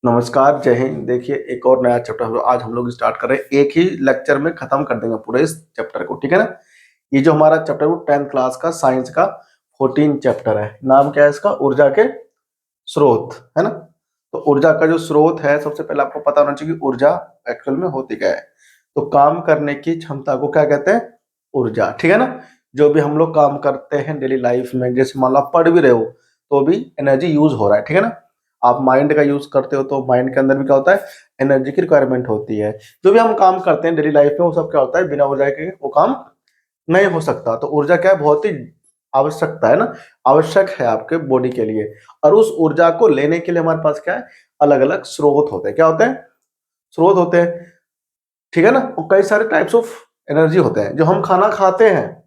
नमस्कार, जय हिंद। देखिए एक और नया चैप्टर आज हम लोग स्टार्ट कर रहे हैं। एक ही लेक्चर में खत्म कर देंगे पूरे इस चैप्टर को, ठीक है ना। ये जो हमारा चैप्टर वो 10th क्लास का साइंस का 14 चैप्टर है। नाम क्या है इसका? ऊर्जा के स्रोत, है ना। तो ऊर्जा का जो स्रोत है, सबसे पहले आपको पता होना चाहिए कि ऊर्जा एक्चुअल में होती क्या है। तो काम करने की क्षमता को क्या कहते हैं? ऊर्जा, ठीक है ना। जो भी हम लोग काम करते हैं डेली लाइफ में, जैसे मान लो आप पढ़ भी रहे हो तो भी एनर्जी यूज हो रहा है, ठीक है ना। आप माइंड का यूज करते हो तो माइंड के अंदर भी क्या होता है? एनर्जी की रिक्वायरमेंट होती है। जो भी हम काम करते हैं डेली लाइफ में वो सब क्या होता है? बिना ऊर्जा के वो काम नहीं हो सकता। तो ऊर्जा क्या है? बहुत ही आवश्यकता है ना, आवश्यक है आपके बॉडी के लिए। और उस ऊर्जा को लेने के लिए हमारे पास क्या है? अलग अलग स्रोत होते हैं। क्या होते हैं? स्रोत होते हैं, ठीक है ना। और कई सारे टाइप्स ऑफ एनर्जी होते हैं। जो हम खाना खाते हैं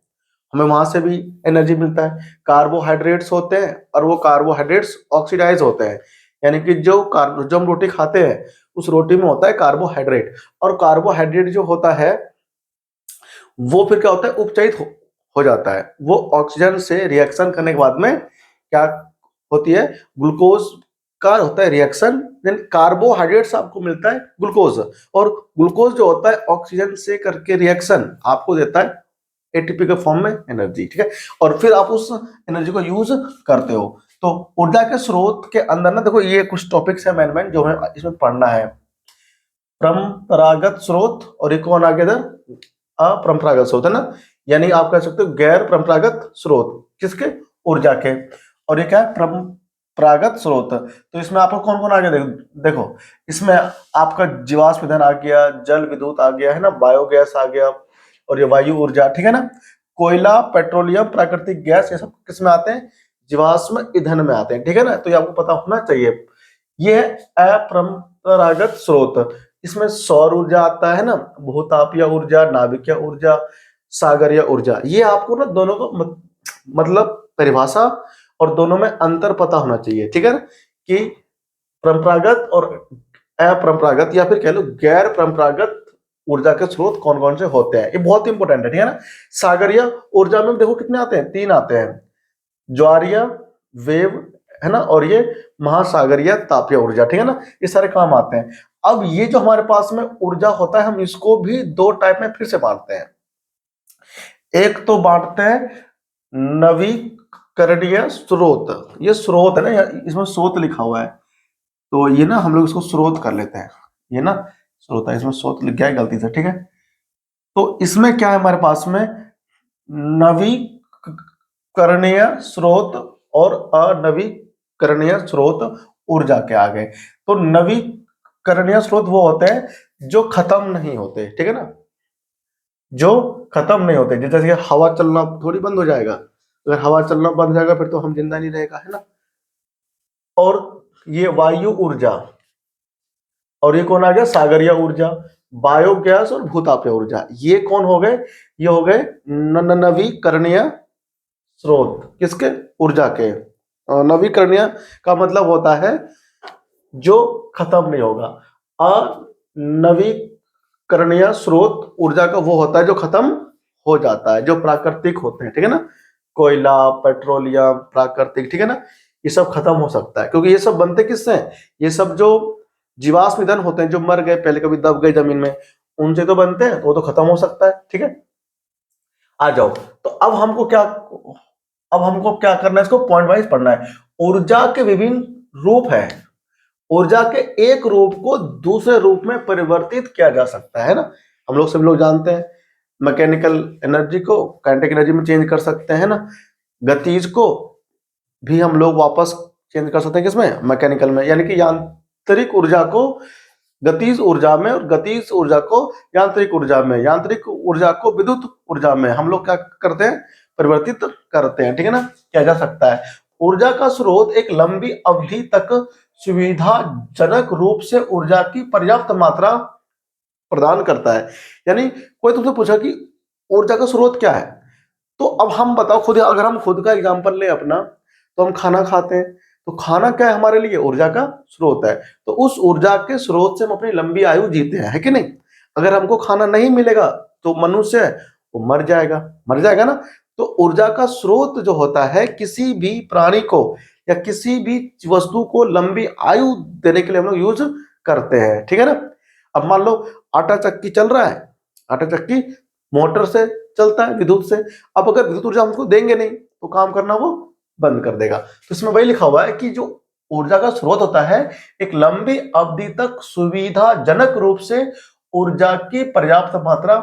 हमें वहां से भी एनर्जी मिलता है। कार्बोहाइड्रेट्स होते हैं और वो कार्बोहाइड्रेट्स ऑक्सीडाइज होते हैं, यानी कि जो हम रोटी खाते हैं उस रोटी में होता है कार्बोहाइड्रेट। और कार्बोहाइड्रेट जो होता है वो फिर क्या होता है? उपचयित हो जाता है। वो ऑक्सीजन से रिएक्शन करने के बाद में क्या होती है? ग्लूकोज का होता है रिएक्शन, देन कार्बोहाइड्रेट्स आपको मिलता है ग्लूकोज। और ग्लूकोज जो होता है ऑक्सीजन से करके रिएक्शन आपको देता है एटीपी के फॉर्म में एनर्जी, ठीक है। और फिर आप उस एनर्जी को यूज करते हो। तो ऊर्जा के स्रोत के अंदर ना, देखो ये कुछ टॉपिक्स है मैन जो हमें इसमें पढ़ना है। परंपरागत स्रोत, और एक कौन आगे इधर? अपरंपरागत स्रोत, है ना। यानी आप कह सकते हो गैर परंपरागत स्रोत। किसके? ऊर्जा के। और ये क्या है? परंपरागत स्रोत। तो इसमें आपको कौन कौन आ गया? देखो इसमें आपका जीवाश्म ईंधन आ गया, जल विद्युत आ गया, है ना, बायोगैस आ गया, और ये वायु ऊर्जा, ठीक है ना। कोयला, पेट्रोलियम, प्राकृतिक गैस, ये सब किस में आते हैं? जीवाश्म ईंधन में आते हैं, ठीक है ना। तो ये आपको पता होना चाहिए। ये है अपरंपरागत स्रोत। इसमें सौर ऊर्जा आता है ना, भूतापीय ऊर्जा, नाभिकीय ऊर्जा, सागरीय ऊर्जा। ये आपको ना दोनों को मतलब परिभाषा और दोनों में अंतर पता होना चाहिए, ठीक है ना। कि परंपरागत और अपरंपरागत या फिर कह लो गैर परंपरागत ऊर्जा के स्रोत कौन कौन से होते हैं, ये बहुत इंपॉर्टेंट है, ठीक है ना। सागरीय ऊर्जा में देखो कितने आते हैं? 3 आते हैं। ज्वारीय, वेव, है ना, और ये महासागरीय तापीय ऊर्जा, ठीक है ना। ये सारे काम आते हैं। अब ये जो हमारे पास में ऊर्जा होता है, हम इसको भी 2 टाइप में फिर से बांटते हैं। एक तो बांटते हैं नवीकरणीय स्रोत। ये स्रोत है ना, इसमें स्रोत लिखा हुआ है तो ये ना हम लोग इसको स्रोत कर लेते हैं। ये ना स्रोत है, इसमें स्रोत लिख गया है गलती से, ठीक है। तो इसमें क्या है हमारे पास में? नवीकरणीय स्रोत और अनवीकरणीय स्रोत ऊर्जा के आगे। तो नवीकरणीय स्रोत वो होते हैं जो खत्म नहीं होते, ठीक है ना, जो खत्म नहीं होते। जैसे कि हवा चलना थोड़ी बंद हो जाएगा, अगर हवा चलना बंद हो जाएगा फिर तो हम जिंदा नहीं रहेगा, है ना। और ये वायु ऊर्जा, और ये कौन आ गया? सागरीय ऊर्जा, बायोगैस और भूतापीय ऊर्जा। ये कौन हो गए? ये हो गए नवीकरणीय स्रोत। किसके? ऊर्जा के। नवीकरणीय का मतलब होता है जो खत्म नहीं होगा। अनवीकरणीय स्रोत ऊर्जा का वो होता है जो खत्म हो जाता है, जो प्राकृतिक होते हैं, ठीक है ना। कोयला, पेट्रोलियम, प्राकृतिक, ठीक है ना, ये सब खत्म हो सकता है क्योंकि ये सब बनते किससे हैं? ये सब जो जीवाश्म ईंधन होते हैं जो मर गए पहले, कभी दब गए जमीन में, उनसे तो बनते हैं, तो वो तो खत्म हो सकता है, ठीक है। आ जाओ। तो अब हमको क्या करना है? इसको पॉइंट वाइज पढ़ना है। ऊर्जा के विभिन्न रूप है। ऊर्जा के एक रूप को दूसरे रूप में परिवर्तित किया जा सकता है ना। हम लोग सभी लोग जानते हैं मैकेनिकल एनर्जी को काइनेटिक एनर्जी में चेंज कर सकते हैं ना। गतिज को भी हम लोग वापस चेंज कर सकते हैं किसमें? मैकेनिकल में। यानी कि यांत्रिक ऊर्जा को गतिज ऊर्जा में, और गतिज ऊर्जा को यांत्रिक ऊर्जा में, यांत्रिक ऊर्जा को विद्युत ऊर्जा में हम लोग क्या करते हैं? परिवर्तित करते हैं, ठीक है ना, किया जा सकता है। ऊर्जा का स्रोत एक लंबी अवधि तक सुविधाजनक रूप से ऊर्जा की पर्याप्त मात्रा प्रदान करता है। यानी कोई तुमसे पूछा कि ऊर्जा का स्रोत क्या है, तो अब हम बताओ खुद, अगर हम खुद का एग्जांपल ले अपना, तो हम खाना खाते हैं, तो खाना क्या है हमारे लिए? ऊर्जा का स्रोत है। तो उस ऊर्जा के स्रोत से हम अपनी लंबी आयु जीते हैं, है कि नहीं। अगर हमको खाना नहीं मिलेगा तो मनुष्य वो मर जाएगा, मर जाएगा ना। तो ऊर्जा का स्रोत जो होता है किसी भी प्राणी को या किसी भी वस्तु को लंबी आयु देने के लिए हम लोग यूज करते हैं, ठीक है ना। अब मान लो आटा चक्की चल रहा है, आटा चक्की मोटर से चलता है, विद्युत से। अब अगर विद्युत ऊर्जा हमको देंगे नहीं तो काम करना वो बंद कर देगा। तो इसमें वही लिखा हुआ है कि जो ऊर्जा का स्रोत होता है एक लंबी अवधि तक सुविधाजनक रूप से ऊर्जा की पर्याप्त मात्रा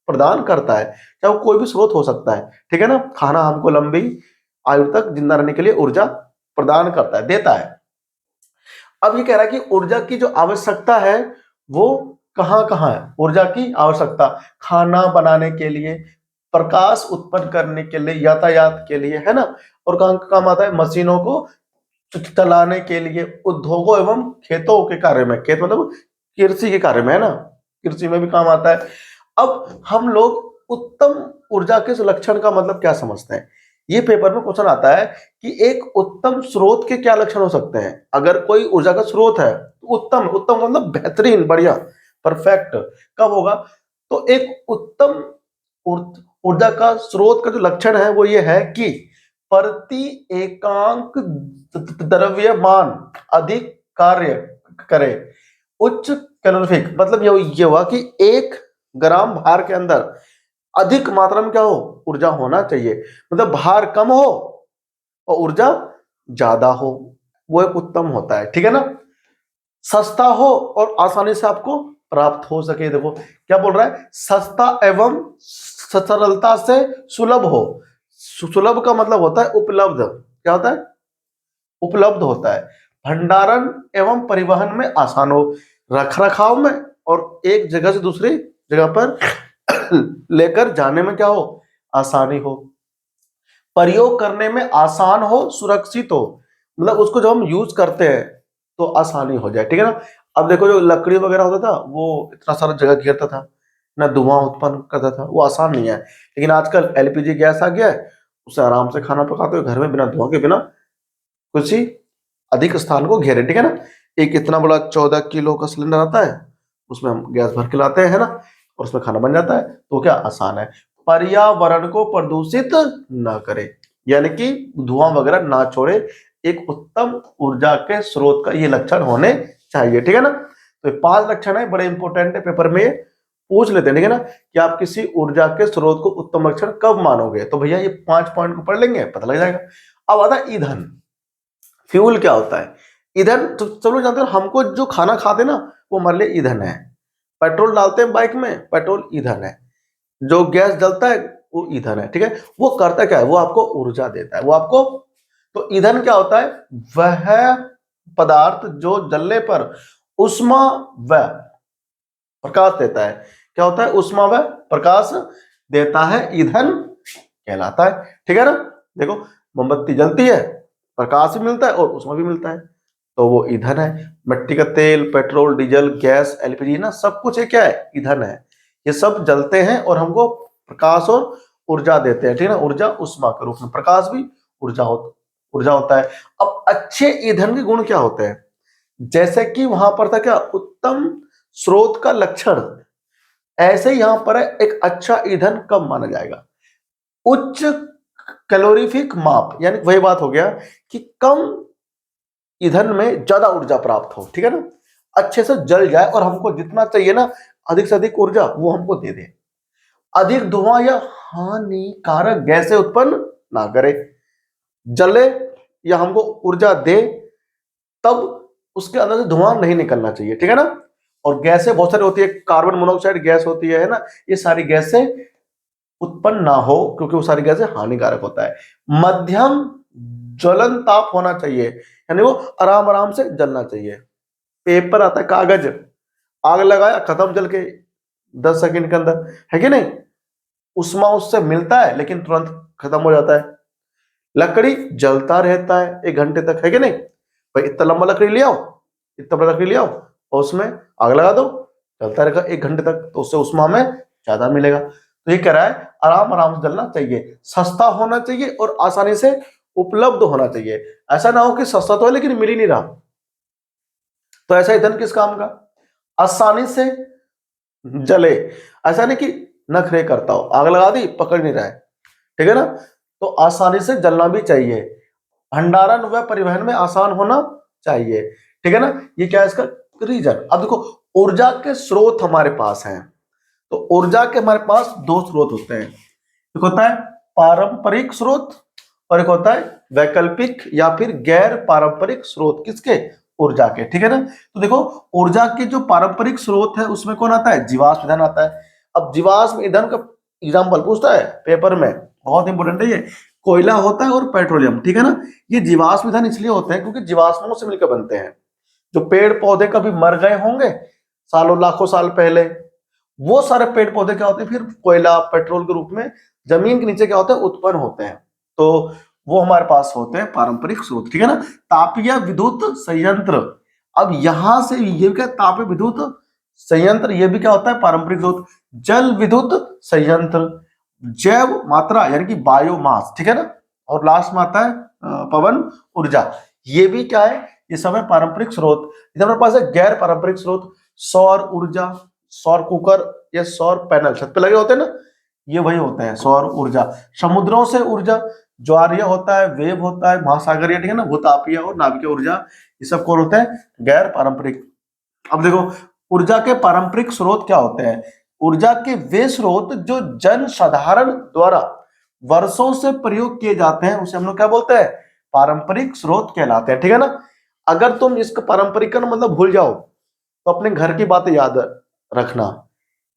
प्रदान करता है, चाहे वो कोई भी स्रोत हो सकता है, ठीक है ना। खाना हमको लंबी आयु तक जिंदा रहने के लिए ऊर्जा प्रदान करता है, देता है। अब ये कह रहा है कि ऊर्जा की जो आवश्यकता है वो कहां कहां है। ऊर्जा की आवश्यकता खाना बनाने के लिए, प्रकाश उत्पन्न करने के लिए, यातायात के लिए, है ना। और कहां काम आता है, मशीनों को चलाने के लिए, उद्योगों एवं खेतों के कार्य में, खेत मतलब कृषि के कार्य में, है ना, कृषि में भी काम आता है। अब हम लोग उत्तम ऊर्जा के लक्षण का मतलब क्या समझते हैं। ये पेपर में क्वेश्चन आता है कि एक उत्तम स्रोत के क्या लक्षण हो सकते हैं। अगर कोई ऊर्जा का स्रोत है तो उत्तम, उत्तम का मतलब बेहतरीन, बढ़िया, परफेक्ट कब होगा। तो एक उत्तम ऊर्जा का स्रोत का जो लक्षण है वो ये है कि प्रति एकांक द्रव्यमान अधिक कार्य करे, उच्च कैलोरीफिक, मतलब ये हुआ कि 1 ग्राम भार के अंदर अधिक मात्रा में क्या हो, ऊर्जा होना चाहिए। मतलब भार कम हो और ऊर्जा ज्यादा हो, वो एक उत्तम होता है, ठीक है ना। सस्ता हो और आसानी से आपको प्राप्त हो सके। देखो क्या बोल रहा है, सस्ता एवं सरलता से सुलभ हो। सुलभ का मतलब होता है उपलब्ध, क्या होता है, उपलब्ध होता है। भंडारण एवं परिवहन में आसान हो, रख रखाव में और एक जगह से दूसरी जगह पर लेकर जाने में क्या हो, आसानी हो। प्रयोग करने में आसान हो, सुरक्षित हो, मतलब उसको जब हम यूज करते हैं तो आसानी हो जाए, ठीक है ना। अब देखो जो लकड़ी वगैरह होता था वो इतना सारा जगह घेरता था ना, धुआं उत्पन्न करता था, वो आसान नहीं है। लेकिन आजकल एलपीजी गैस आ गया है, उससे आराम से खाना पकाते हो घर में बिना धुआं के, बिना कुछ ही अधिक स्थान को घेरे, ठीक है ना। एक इतना बड़ा 14 किलो का सिलेंडर आता है, उसमें हम गैस भर के लाते हैं, है ना, और उसमें खाना बन जाता है, तो क्या आसान है। पर्यावरण को प्रदूषित ना करे, यानी कि धुआं वगैरह ना छोड़े, एक उत्तम ऊर्जा के स्रोत का ये लक्षण होने चाहिए, ठीक है ना। तो ये 5 लक्षण है, बड़े इंपॉर्टेंट है, पेपर में पूछ लेते हैं, ठीक है ना, कि आप किसी ऊर्जा के स्रोत को उत्तम लक्षण कब मानोगे। तो भैया ये 5 पॉइंट को पढ़ लेंगे, पता लग जाएगा। अब आता है ईंधन, फ्यूल क्या होता है। ईंधन तो सब लोग जानते हैं, हमको जो खाना खाते हैं ना वो हमारे लिए ईंधन है। पेट्रोल डालते हैं बाइक में, पेट्रोल ईंधन है। जो गैस जलता है वो ईंधन है, ठीक है। वो करता क्या है, वो आपको ऊर्जा देता है, वो आपको। तो ईंधन क्या होता है, वह पदार्थ जो जलने पर उष्मा व प्रकाश देता है। क्या होता है, उष्मा व प्रकाश देता है, ईंधन कहलाता है, ठीक है ना। देखो मोमबत्ती जलती है, प्रकाश भी मिलता है और उष्मा भी मिलता है, तो वो ईंधन है। मिट्टी का तेल, पेट्रोल, डीजल, गैस, एलपीजी ना, सब कुछ है क्या है, ईंधन है। ये सब जलते हैं और हमको प्रकाश और ऊर्जा देते हैं, ठीक है ना। ऊर्जा उष्मा के रूप में, प्रकाश भी ऊर्जा होता है। अब अच्छे ईंधन के गुण क्या होते हैं, जैसे कि वहां पर था क्या, उत्तम स्रोत का लक्षण, ऐसे ही यहां पर है एक अच्छा ईंधन कब माना जाएगा। उच्च कैलोरीफिक माप, यानी वही बात हो गया कि कम ईंधन में ज्यादा ऊर्जा प्राप्त हो, ठीक है ना, अच्छे से जल जाए और हमको जितना चाहिए ना अधिक से अधिक ऊर्जा वो हमको दे दे। अधिक धुआं या हानिकारक गैसें उत्पन्न ना करे, जले या हमको ऊर्जा दे तब उसके अंदर से धुआं नहीं निकलना चाहिए, ठीक है ना। और गैसें बहुत सारी होती है, कार्बन मोनोऑक्साइड गैस होती है ना, ये सारी गैसें उत्पन्न ना हो क्योंकि वो सारी गैसें हानिकारक होता है। मध्यम ज्वलन ताप होना चाहिए, यानी वो आराम आराम से जलना चाहिए। पेपर आता है, कागज, आग लगाया खत्म जल के 10 सेकंड के अंदर, है कि नहीं। उष्मा उससे मिलता है लेकिन तुरंत खत्म हो जाता है। लकड़ी जलता रहता है 1 घंटे तक, है कि नहीं। भाई इतना लंबा लकड़ी ले आओ, इतना बड़ा लकड़ी ले आओ और उसमें आग लगा दो, चलता रहेगा 1 घंटे तक, तो उससे उष्मा में ज्यादा मिलेगा। तो ये कह रहा है आराम आराम से जलना चाहिए, सस्ता होना चाहिए और आसानी से उपलब्ध होना चाहिए। ऐसा ना हो कि सस्ता तो है लेकिन मिल ही नहीं रहा, तो ऐसा ईंधन किस काम का। आसानी से जले, ऐसा नहीं कि नखरे करता हो, आग लगा दी पकड़ नहीं रहा है, ठीक है ना। तो आसानी से जलना भी चाहिए भंडारण व परिवहन में आसान होना चाहिए, ठीक है ना। ये क्या है इसका रीजन। अब देखो ऊर्जा के स्रोत हमारे पास हैं, तो ऊर्जा के हमारे पास दो स्रोत होते हैं, एक होता है पारंपरिक स्रोत और एक होता है वैकल्पिक या फिर गैर पारंपरिक स्रोत, किसके, ऊर्जा के, ठीक है ना। तो देखो ऊर्जा के जो पारंपरिक स्रोत है उसमें कौन आता है, जीवाश्म ईंधन आता है। अब जीवाश्म ईंधन का एग्जाम्पल पूछता है पेपर में, बहुत इंपॉर्टेंट है ये, कोयला होता है और पेट्रोलियम, ठीक है ना। ये जीवाश्म ईंधन इसलिए होते हैं क्योंकि जीवाश्मों से मिलकर बनते हैं। जो पेड़ पौधे कभी मर गए होंगे सालों लाखों साल पहले, वो सारे पेड़ पौधे क्या होते हैं फिर कोयला पेट्रोल के रूप में जमीन के नीचे क्या होते हैं उत्पन्न होते हैं, तो वो हमारे पास होते हैं पारंपरिक स्रोत, ठीक है ना। तापीय विद्युत संयंत्र, अब यहां से ये क्या तापीय विद्युत संयंत्र, ये भी क्या होता है पारंपरिक स्रोत। जल विद्युत संयंत्र, जैव मात्रा यानी कि बायोमास, ठीक है ना। और लास्ट में आता है पवन ऊर्जा, ये भी क्या है, ये सब है पारंपरिक स्रोत। इधर हमारे पास है गैर पारंपरिक स्रोत, सौर ऊर्जा, सौर कुकर या सौर पैनल छत पे लगे होते हैं ना, ये वही होते हैं सौर ऊर्जा। समुद्रों से ऊर्जा, ज्वारीय होता है, वेव होता है, महासागरीय, ठीक है ना, भूतापीय और नाभिकीय ऊर्जा, ये सब कौन होते हैं, गैर पारंपरिक। अब देखो ऊर्जा के पारंपरिक स्रोत क्या होते हैं, ऊर्जा के वे स्रोत जो जन साधारण द्वारा वर्षों से प्रयोग किए जाते हैं उसे हम लोग क्या बोलते हैं, पारंपरिक स्रोत कहलाते हैं, ठीक है ना। अगर तुम इसका पारंपरिक का मतलब भूल जाओ तो अपने घर की बातें याद रखना।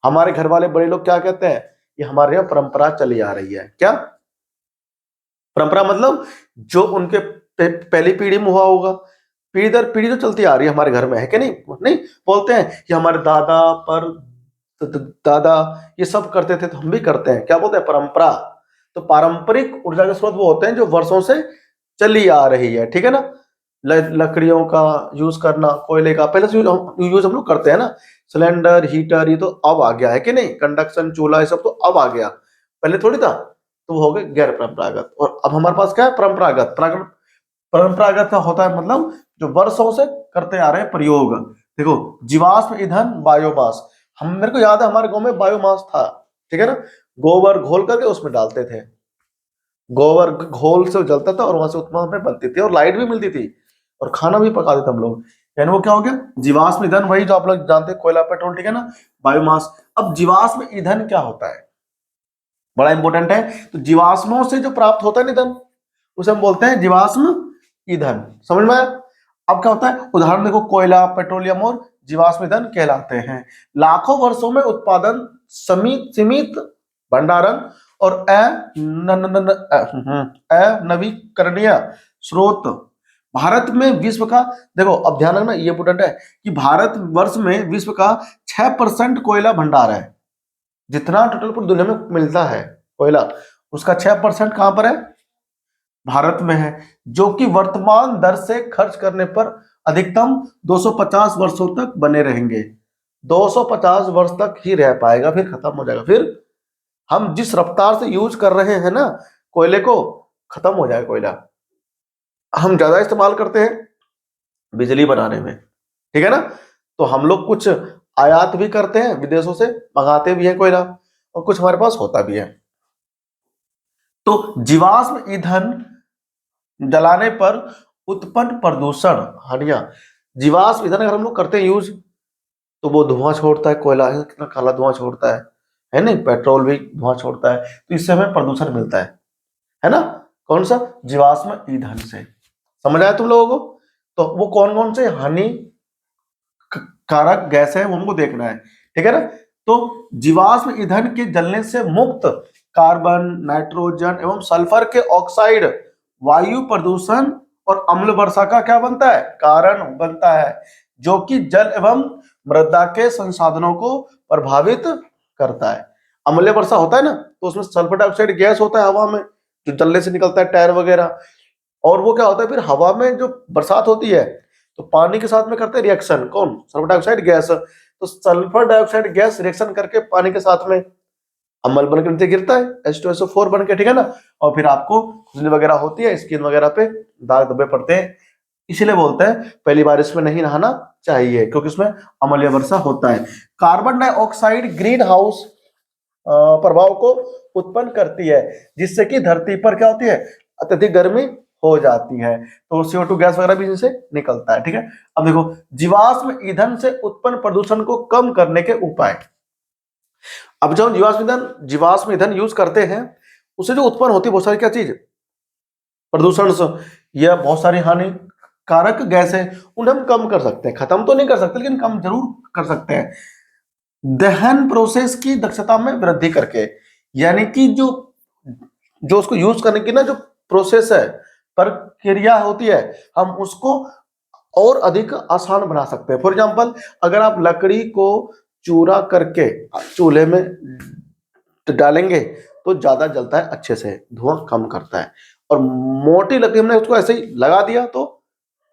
हमारे घर वाले बड़े लोग क्या कहते हैं, ये हमारे यहाँ परंपरा चली आ रही है, क्या परंपरा मतलब जो उनके पहली पीढ़ी में हुआ होगा, पीढ़ी दर पीढ़ी तो चलती आ रही है हमारे घर में, है कि नहीं, नहीं बोलते हैं कि हमारे दादा पर दादा ये सब करते थे तो हम भी करते हैं, क्या बोलते हैं परंपरा। तो पारंपरिक ऊर्जा के स्रोत वो होते हैं जो वर्षों से चली आ रही है, ठीक है ना। लकड़ियों का यूज करना, कोयले का पहले से यूज हम लोग करते हैं ना, सिलेंडर हीटर ये तो अब आ गया है कि नहीं, कंडक्शन चूल्हा ये सब तो अब आ गया, पहले थोड़ी था, तो वो हो गए गैर परंपरागत। और अब हमारे पास क्या है परंपरागत। परंपरागत का होता है मतलब जो वर्षों से करते आ रहे हैं प्रयोग। देखो जीवाश्म ईंधन बायोमास, हम मेरे को याद है हमारे गांव में बायोमास था, ठीक है ना, गोबर घोल करके उसमें डालते थे, गोबर घोल से जलता था और वहां से उत्पन्न बनती थी और लाइट भी मिलती थी और खाना भी पकाते थे हम लोग। यानी वो क्या हो गया जीवाश्म ईंधन, वही जो आप लोग जानते हैं कोयला पेट्रोल, ठीक है ना, बायोमास। अब जीवाश्म ईंधन क्या होता है, बड़ा इंपॉर्टेंट है। तो जीवाश्मों से जो प्राप्त होता है ईंधन उसे हम बोलते हैं जीवाश्म ईंधन, समझ में आया। अब क्या होता है उदाहरण देखो, कोयला पेट्रोलियम और जीवाश्म ईंधन कहलाते हैं। लाखों वर्षों में उत्पादन, सीमित भंडारण और अनवीकरणीय स्रोत। भारत में विश्व का, देखो अब ध्यान रखना ये इंपॉर्टेंट है कि भारत वर्ष में विश्व का 6% कोयला भंडार है, जितना टोटल पूरी दुनिया में मिलता है कोयला उसका 6% कहां पर है, भारत में है, जो कि वर्तमान दर से खर्च करने पर अधिकतम 250 वर्षों तक बने रहेंगे। 250 वर्ष तक ही रह पाएगा, फिर खत्म हो जाएगा। फिर हम जिस रफ्तार से यूज कर रहे हैं ना कोयले को, खत्म हो जाएगा कोयला। हम ज्यादा इस्तेमाल करते हैं बिजली बनाने में, ठीक है ना, तो हम लोग कुछ आयात भी करते हैं विदेशों से, मंगाते भी हैं कोयला, और कुछ हमारे पास होता भी है। तो जीवाश्म ईंधन जलाने पर उत्पन्न प्रदूषण हानियां, जीवाश्म ईंधन अगर हम लोग करते हैं यूज तो वो धुआं छोड़ता है, कोयला कितना काला धुआं छोड़ता है नहीं, पेट्रोल भी धुआं छोड़ता है, तो इससे हमें प्रदूषण मिलता है ना। कौन सा, जीवाश्म ईंधन से, समझ आया तुम लोगों को। तो वो कौन कौन से हानि कारक गैस है वो हमको देखना है, ठीक है ना। तो जीवाश्म ईंधन के जलने से मुक्त कार्बन, नाइट्रोजन एवं सल्फर के ऑक्साइड वायु प्रदूषण और अम्ल वर्षा का क्या बनता है, कारण बनता है, जो कि जल एवं मृदा के संसाधनों को प्रभावित करता है। अम्लीय वर्षा होता है ना तो उसमें सल्फर डाइऑक्साइड गैस होता है हवा में, जो जलने से निकलता है टायर वगैरह, और वो क्या होता है फिर हवा में जो बरसात होती है तो पानी के साथ में करते हैं रिएक्शन, कौन, सल्फर डाइऑक्साइड गैस। तो सल्फर डाइऑक्साइड गैस रिएक्शन करके पानी के साथ में अम्ल बनकर नीचे गिरता है H2SO4 बन के, ठीक है ना, और फिर आपको खुजली वगैरह होती है, स्किन वगैरह पे दाग धब्बे पड़ते हैं। इसीलिए बोलते हैं पहली बार इसमें नहीं नहाना चाहिए क्योंकि इसमें अम्लीय वर्षा होता है। कार्बन डाइऑक्साइड ग्रीन हाउस प्रभाव को उत्पन्न करती है, जिससे कि धरती पर क्या होती है, अत्यधिक गर्मी हो जाती है। तो CO2 गैस वगैरह भी इनसे निकलता है। ठीक है, अब देखो जीवाश्म ईंधन से उत्पन्न प्रदूषण को कम करने के उपाय। अब जब जीवाश्म ईंधन यूज करते हैं उससे जो उत्पन्न होती है बहुत सारी क्या चीज प्रदूषण से, यह बहुत सारी हानिकारक गैस है, उन्हें हम कम कर सकते हैं। खत्म तो नहीं कर सकते लेकिन कम जरूर कर सकते हैं। दहन प्रोसेस की दक्षता में वृद्धि करके, यानी कि जो जो उसको यूज करने की ना जो प्रोसेस है, प्रक्रिया होती है, हम उसको और अधिक आसान बना सकते हैं। फॉर एग्जाम्पल अगर आप लकड़ी को चूरा करके चूल्हे में डालेंगे तो ज्यादा जलता है, अच्छे से धुआं कम करता है। और मोटी लकड़ी हमने उसको ऐसे ही लगा दिया तो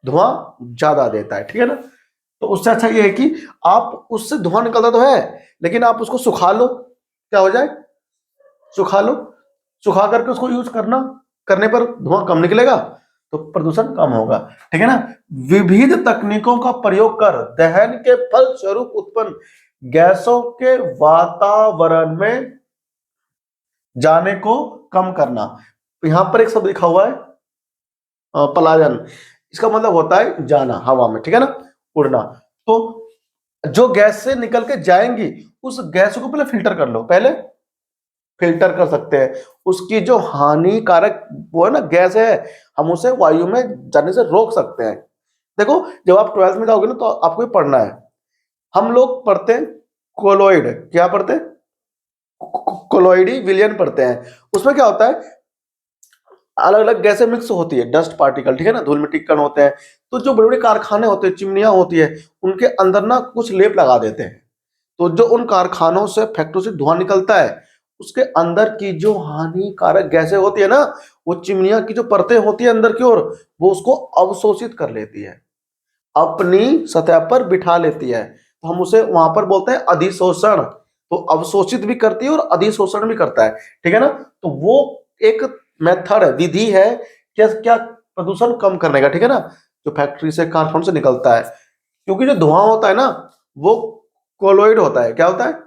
धुआं ज्यादा देता है। ठीक है ना, तो उससे अच्छा ये है कि आप उससे धुआं निकलता तो है लेकिन आप उसको सुखा लो, क्या हो जाए, सुखा लो, सुखा करके उसको यूज करने पर धुआं कम निकलेगा तो प्रदूषण कम होगा। ठीक है ना, विविध तकनीकों का प्रयोग कर दहन के फलस्वरूप उत्पन्न गैसों के वातावरण में जाने को कम करना। यहां पर एक शब्द लिखा हुआ है पलायन, इसका मतलब होता है जाना हवा में। ठीक है ना, उड़ना। तो जो गैस से निकल के जाएंगी उस गैस को पहले फिल्टर कर लो, पहले फिल्टर कर सकते हैं। उसकी जो हानिकारक वो है ना गैस है, हम उसे वायु में जाने से रोक सकते हैं। देखो जब आप 12th में जाओगे ना तो आपको ये पढ़ना है, हम लोग पढ़ते हैं कोलोइड, क्या पढ़ते हैं, कोलोइडी विलयन पढ़ते हैं। उसमें क्या होता है, अलग अलग गैसें मिक्स होती है, डस्ट पार्टिकल, ठीक है ना, धूल मिट्टी कण होते हैं। तो जो बड़े बड़े कारखाने होते हैं, चिमनियां होती है, उनके अंदर ना कुछ लेप लगा देते हैं। तो जो उन कारखानों से फैक्ट्री से धुआं निकलता है उसके अंदर की जो हानिकारक गैसें होती है ना, वो चिमनियां की जो परतें होती है अंदर की ओर, वो उसको अवशोषित कर लेती है, अपनी सतह पर बिठा लेती है। तो हम उसे वहां पर बोलते हैं अधिशोषण। तो अवशोषित भी करती है और अधिशोषण भी करता है। ठीक है ना, तो वो एक मेथड है, विधि है क्या क्या प्रदूषण कम करने का। ठीक है ना, जो फैक्ट्री से कारखानों से निकलता है, क्योंकि जो धुआं होता है ना वो कोलोइड होता है, क्या होता है,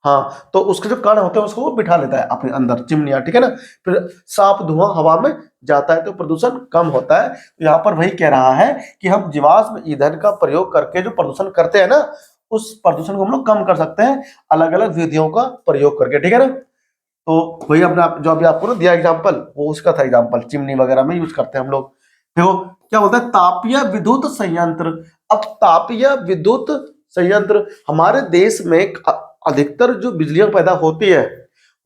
हाँ, तो उसके जो कण होते हैं उसको वो बिठा लेता है अपने अंदर, चिमनियां। ठीक है ना, फिर साफ धुआं हवा में जाता है तो प्रदूषण कम होता है। तो यहाँ पर वही कह रहा है कि हम जीवाश्म ईंधन का प्रयोग करके जो प्रदूषण करते हैं ना, उस प्रदूषण को हम लोग कम कर सकते हैं अलग अलग विधियों का प्रयोग करके। ठीक है ना, तो वही अपने जो अभी आपको ना दिया एग्जाम्पल, वो उसका था एग्जाम्पल, चिमनी वगैरह में यूज करते हैं हम लोग। देखो क्या बोलता है, तापीय विद्युत संयंत्र। अब तापीय विद्युत संयंत्र हमारे देश में अधिकतर जो बिजलियां पैदा होती है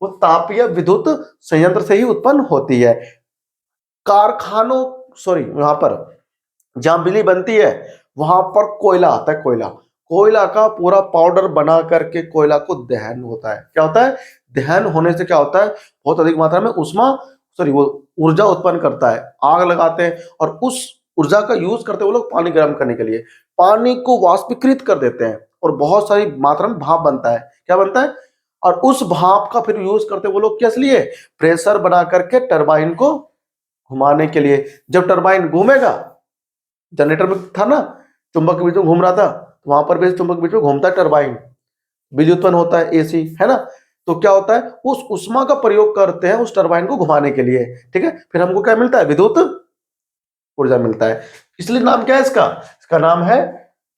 वो तापीय विद्युत संयंत्र से ही उत्पन्न होती है। कारखानों, सॉरी, यहाँ पर जहां बिजली बनती है वहां पर कोयला आता है, कोयला का पूरा पाउडर बना करके कोयला को दहन होता है। क्या होता है, दहन होने से क्या होता है, बहुत अधिक मात्रा में वो ऊर्जा उत्पन्न करता है। आग लगाते हैं और उस ऊर्जा का यूज करते हैं वो लोग पानी गर्म करने के लिए, पानी को वाष्पीकृत कर देते हैं और बहुत सारी मात्रा में भाप बनता है। क्या बनता है, और उस भाप का फिर यूज करते वो लोग किस लिए, प्रेशर बना करके टरबाइन को घुमाने के लिए। जब टरबाइन घूमेगा, जनरेटर में था ना, चुंबक के बीच में घूम रहा था, तो वहां पर भी चुंबक के बीच में घूमता है टरबाइन, बिजली उत्पन्न होता है, एसी, है ना। तो क्या होता है, उस उष्मा का प्रयोग करते हैं उस टरबाइन को घुमाने के लिए। ठीक है, फिर हमको क्या मिलता है, विद्युत ऊर्जा मिलता है। इसलिए नाम क्या है इसका नाम है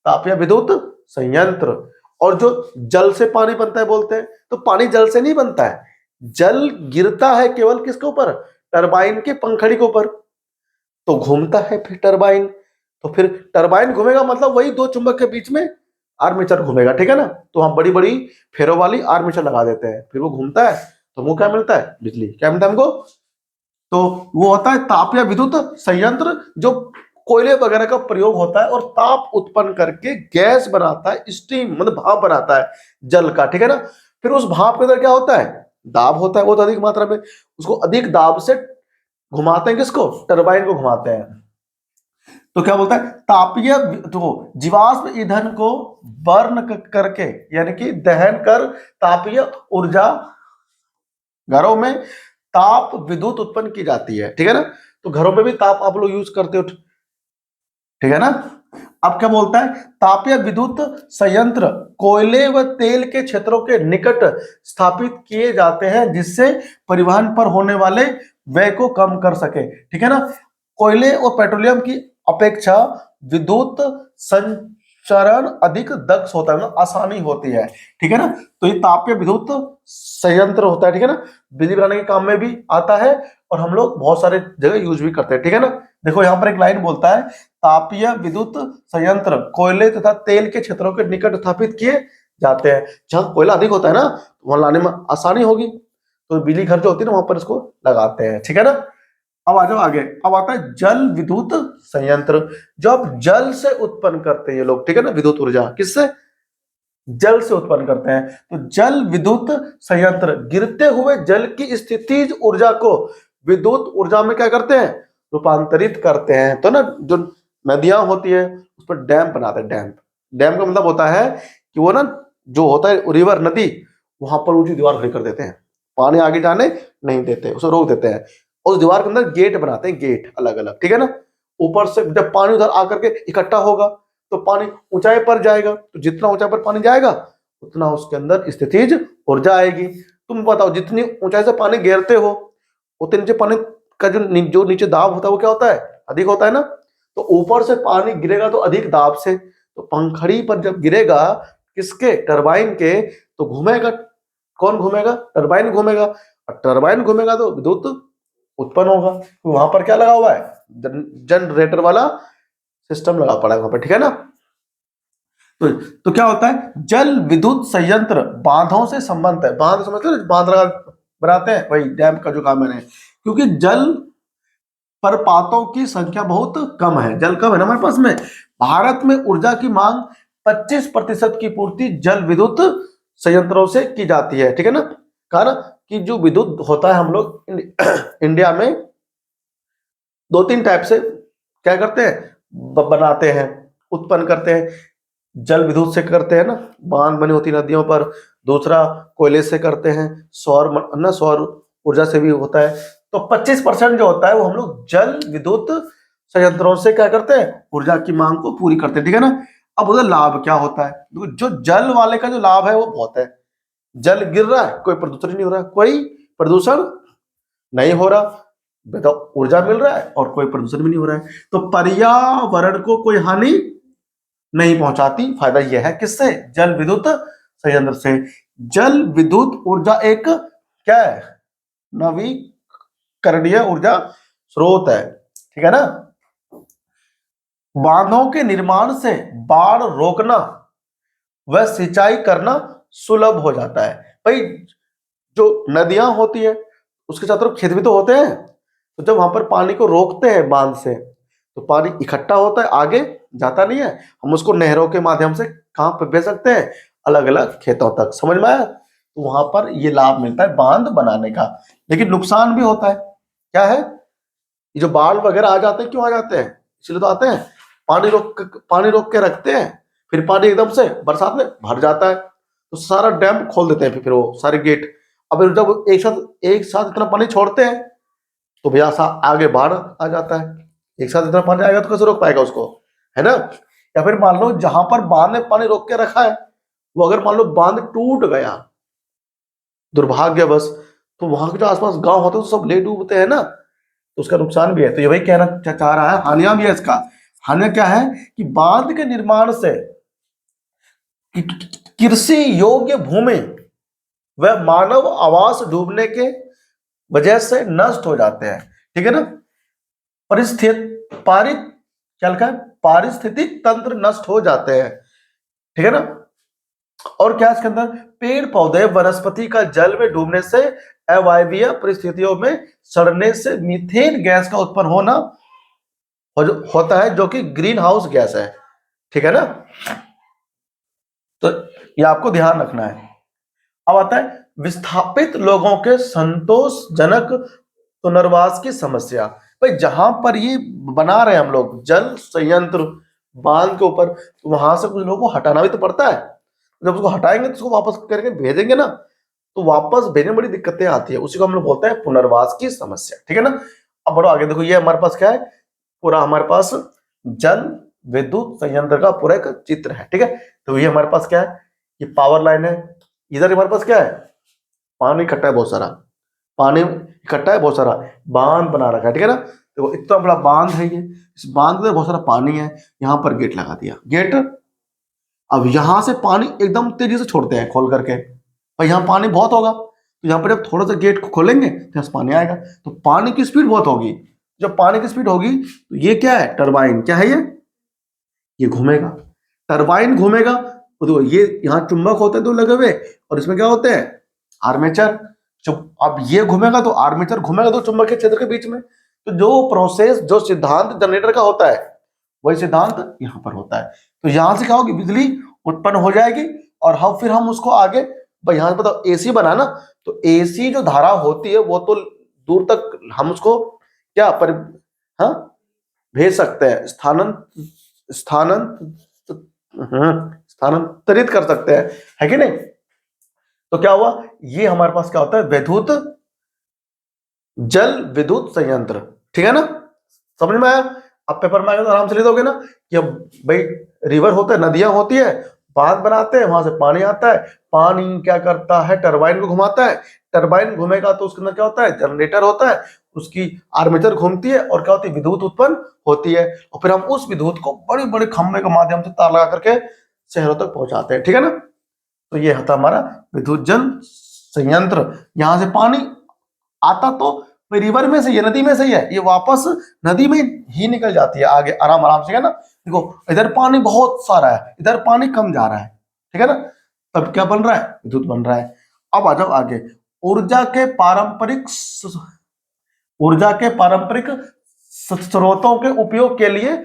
तापीय विद्युत संयंत्र। और जो जल से पानी बनता है बोलते हैं, तो पानी जल से नहीं बनता है, जल गिरता है केवल किसके ऊपर, टरबाइन के पंखड़ी के ऊपर, तो घूमता है फिर टरबाइन। तो फिर टरबाइन घूमेगा मतलब वही दो चुंबक के बीच में आर्मेचर घूमेगा। ठीक है ना, तो हम बड़ी बड़ी फेरों वाली आर्मेचर लगा देते हैं, फिर वो घूमता है तो हमको क्या मिलता है, बिजली। क्या मिलता है हमको, तो वो होता है तापीय विद्युत संयंत्र, जो कोयले वगैरह का प्रयोग होता है और ताप उत्पन्न करके गैस बनाता है, स्टीम मतलब भाप बनाता है जल का। ठीक है ना, फिर उस भाप के अंदर क्या होता है, दाब होता है बहुत अधिक मात्रा में, उसको अधिक दाब से घुमाते हैं, किसको, टरबाइन को घुमाते हैं। तो क्या बोलता है, तापीय, तो जीवाश्म ईंधन को बर्न करके यानी कि दहन कर तापीय ऊर्जा घरों में ताप विद्युत उत्पन्न की जाती है। ठीक है ना, तो घरों में भी ताप आप लोग यूज करते हो, ठीक है ना। अब क्या बोलता है, तापीय विद्युत संयंत्र कोयले व तेल के क्षेत्रों के निकट स्थापित किए जाते हैं जिससे परिवहन पर होने वाले व्यय को कम कर सके। ठीक है ना, कोयले और पेट्रोलियम की अपेक्षा विद्युत संचरण अधिक दक्ष होता है, मतलब आसानी होती है, ठीक है ना। तो ये तापीय विद्युत संयंत्र होता है, ठीक है ना, बिजली बनाने के काम में भी आता है और हम लोग बहुत सारे जगह यूज भी करते हैं, ठीक है ना। देखो यहाँ पर एक लाइन बोलता है, तापीय विद्युत संयंत्र कोयले तथा तेल के क्षेत्रों के निकट स्थापित किए जाते हैं। जहां कोयला अधिक होता है ना, वहां लाने में आसानी होगी, तो बिजली घर जो होती है ना, वहां पर इसको लगाते हैं, ठीक है ना। अब आ जाओ आगे, अब आता है जल विद्युत संयंत्र, जो आप जल से उत्पन्न करते हैं ये लोग, ठीक है ना, विद्युत ऊर्जा किससे, जल से उत्पन्न करते हैं। तो जल विद्युत संयंत्र गिरते हुए जल की स्थितिज ऊर्जा को विद्युत ऊर्जा में क्या करते हैं, रूपांतरित करते हैं। तो ना जो नदियां होती है उस पर डैम बनाते हैं, डैम, डैम का मतलब होता है कि वो ना जो होता है रिवर नदी, वहां पर ऊंची दीवार खड़ी कर देते हैं, पानी आगे जाने नहीं देते, उसे रोक देते हैं, उस दीवार के अंदर गेट बनाते हैं, गेट अलग अलग, ठीक है ना। ऊपर से जब पानी उधर आकर के इकट्ठा होगा तो पानी ऊंचाई पर जाएगा, तो जितना ऊंचाई पर पानी जाएगा उतना उसके अंदर स्थितिज ऊर्जा आएगी। तुम बताओ जितनी ऊंचाई से पानी घेरते हो उतने नीचे पानी का जो नीचे दाब होता है वो क्या होता है, अधिक होता है ना। तो ऊपर से पानी गिरेगा तो अधिक दाब से, तो पंखड़ी पर जब गिरेगा किसके, टरबाइन के, तो घूमेगा, कौन घूमेगा, टरबाइन घूमेगा, और टरबाइन घूमेगा तो विद्युत उत्पन्न होगा। तो वहां पर क्या लगा हुआ है, जनरेटर वाला सिस्टम लगा पड़ा है वहां पर, ठीक है ना। तो क्या होता है, जल विद्युत संयंत्र बांधों से संबंध है, बांध समझते हैं, बांध लगा बनाते हैं, वही डैम का जो काम है, क्योंकि जल प्रपातों की संख्या बहुत कम है, जल कम है ना हमारे पास में। भारत में ऊर्जा की मांग 25% की पूर्ति जल विद्युत संयंत्रों से की जाती है, ठीक है ना। कारण कि जो विद्युत होता है हम लोग इंडिया में दो तीन टाइप से क्या करते हैं, बनाते हैं, उत्पन्न करते हैं। जल विद्युत से करते हैं ना, बांध बनी होती नदियों पर, दूसरा कोयले से करते हैं, सौर ऊर्जा से भी होता है। तो 25% जो होता है वो हम लोग जल विद्युत संयंत्रों से क्या करते हैं, ऊर्जा की मांग को पूरी करते हैं, ठीक है ना। अब उधर लाभ क्या होता है, जो जल वाले का जो लाभ है वो बहुत है, जल गिर रहा है कोई प्रदूषण नहीं हो रहा है, कोई प्रदूषण नहीं हो रहा, बताओ ऊर्जा मिल रहा है और कोई प्रदूषण भी नहीं हो रहा है, तो पर्यावरण को कोई हानि नहीं पहुंचाती। फायदा यह है किससे, जल विद्युत संयंत्र से। जल विद्युत ऊर्जा एक क्या है, नवीकरणीय ऊर्जा स्रोत है, ठीक है ना। बांधों के निर्माण से बाढ़ रोकना व सिंचाई करना सुलभ हो जाता है। भाई जो नदियां होती है उसके चारों तरफ खेत भी तो होते हैं, तो जब वहां पर पानी को रोकते हैं बांध से, तो पानी इकट्ठा होता है, आगे जाता नहीं है, हम उसको नहरों के माध्यम से कहां पर भेज सकते हैं, अलग अलग खेतों तक, समझ में आया। तो वहां पर ये लाभ मिलता है बांध बनाने का, लेकिन नुकसान भी होता है, क्या है, ये जो बाढ़ वगैरह आ जाते हैं, क्यों आ जाते हैं, इसलिए तो आते हैं, पानी रोक के रखते हैं, फिर पानी एकदम से बरसात में भर जाता है, तो सारा डैम खोल देते हैं, फिर वो सारे गेट। अब जब एक साथ इतना पानी छोड़ते हैं तो भैया आगे बाढ़ आ जाता है, एक साथ इतना पानी आएगा तो कैसे रोक पाएगा उसको, है ना। या फिर मान लो जहां पर बांध ने पानी रोक के रखा है, वो अगर मान लो बांध टूट गया दुर्भाग्यवश, तो वहां के जो आसपास गांव होते हैं तो सब ले डूबते हैं ना, तो उसका नुकसान भी है। तो ये वही कहना चाह रहा है, हानियां भी है इसका। हानियां क्या है कि बांध के निर्माण से कृषि योग्य भूमि व मानव आवास डूबने के वजह से नष्ट हो जाते हैं, ठीक है ना। पारिस्थितिक तंत्र नष्ट हो जाते हैं, ठीक है ना। और क्या इसके अंदर, पेड़ पौधे वनस्पति का जल में डूबने से अवायवीय परिस्थितियों में सड़ने से मीथेन गैस का उत्पन्न होता है, जो कि ग्रीन हाउस गैस है, ठीक है ना। तो ये आपको ध्यान रखना है। अब आता है विस्थापित लोगों के संतोषजनक पुनर्वास की समस्या। भाई जहां पर ये बना रहे हैं हम लोग जल संयंत्र बांध के ऊपर, तो वहां से कुछ लोगों को हटाना भी तो पड़ता है, जब उसको हटाएंगे तो उसको वापस करके भेजेंगे ना, तो वापस भेजने में बड़ी दिक्कतें आती है, उसी को हम लोग बोलते हैं पुनर्वास की समस्या, ठीक है ना। अब बढ़ो आगे, देखो ये हमारे पास क्या है, पूरा हमारे पास जल विद्युत संयंत्र का पूरा एक चित्र है, ठीक है। तो ये हमारे पास क्या है, ये पावर लाइन है, इधर हमारे पास क्या है, पानी इकट्ठा है बहुत सारा, पानी इकट्ठा है बहुत सारा, बांध बना रखा है, ठीक है ना। देखो इतना बड़ा बांध है ये, इस बांध में बहुत सारा पानी है, यहाँ पर गेट लगा दिया, गेट। अब यहां से पानी एकदम तेजी से छोड़ते हैं खोल करके, और यहाँ पानी बहुत होगा, तो यहाँ पर जब थोड़ा सा गेट को खोलेंगे तो यहाँ से पानी आएगा, तो पानी की स्पीड बहुत होगी। जब पानी की स्पीड होगी तो ये क्या है, टरबाइन। क्या है ये घूमेगा, टरबाइन घूमेगा। तो देखो ये यहाँ चुंबक होते हैं दो लगे हुए, और इसमें क्या होते हैं, आर्मेचर। जब अब ये घूमेगा तो आर्मेचर घूमेगा दो चुंबकीय क्षेत्र के बीच में। तो जो प्रोसेस, जो सिद्धांत जनरेटर का होता है, वही सिद्धांत यहाँ पर होता है। तो यहां से क्या होगी, बिजली उत्पन्न हो जाएगी, और हम फिर हम उसको आगे, भाई यहां से बताओ एसी बना ना, तो एसी जो धारा होती है वो तो दूर तक हम उसको क्या पर, हाँ, भेज सकते हैं, स्थानांतरित कर सकते हैं, है कि नहीं। तो क्या हुआ, ये हमारे पास क्या होता है, विद्युत जल विद्युत संयंत्र। ठीक है ना, समझ में आया। अब पेपर में आएगा तो आराम से लिख दोगे ना कि अब भाई रिवर होता है, नदियां होती है, बांध बनाते हैं, वहां से पानी आता है, पानी क्या करता है, टरबाइन को घुमाता है, टरबाइन घूमेगा तो उसके अंदर क्या होता है, जनरेटर होता है, उसकी आर्मेचर घूमती है, और क्या होती है, विद्युत उत्पन्न होती है, और फिर हम उस विद्युत को बड़े बड़े खंभे के माध्यम से तार लगा करके शहरों तक पहुंचाते हैं। ठीक है ना, तो ये होता हमारा विद्युत जल संयंत्र। यहां से पानी आता तो रिवर में से, ये नदी में से ही है, ये वापस नदी में ही निकल जाती है आगे आराम आराम से, है ना। देखो इधर पानी बहुत सारा है, इधर पानी कम जा रहा है, ठीक है ना, तब क्या बन रहा है, विद्युत बन रहा है। अब आ जाओ आगे, ऊर्जा के पारंपरिक स्रोतों के उपयोग के लिए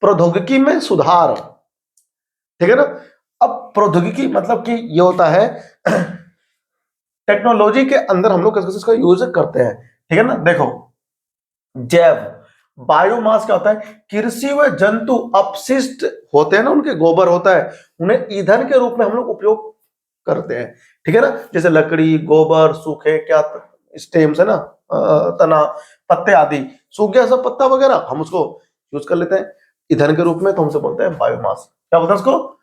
प्रौद्योगिकी में सुधार। ठीक है ना, अब प्रौद्योगिकी मतलब कि ये होता है टेक्नोलॉजी के अंदर हम लोग किस का यूज करते हैं। ठीक है ना, देखो जैव बायोमास क्या होता है, कृषि व जंतु अपशिष्ट होते हैं ना, उनके गोबर होता है, उन्हें ईंधन के रूप में हम लोग उपयोग करते हैं। ठीक है ना, जैसे लकड़ी, गोबर, सूखे क्या स्टेम्स है ना, तना, पत्ते आदि, सूख गया सब पत्ता वगैरह, हम उसको यूज कर लेते हैं ईंधन के रूप में, तो हमसे बोलते हैं बायोमास। क्या बोलते हैं उसको,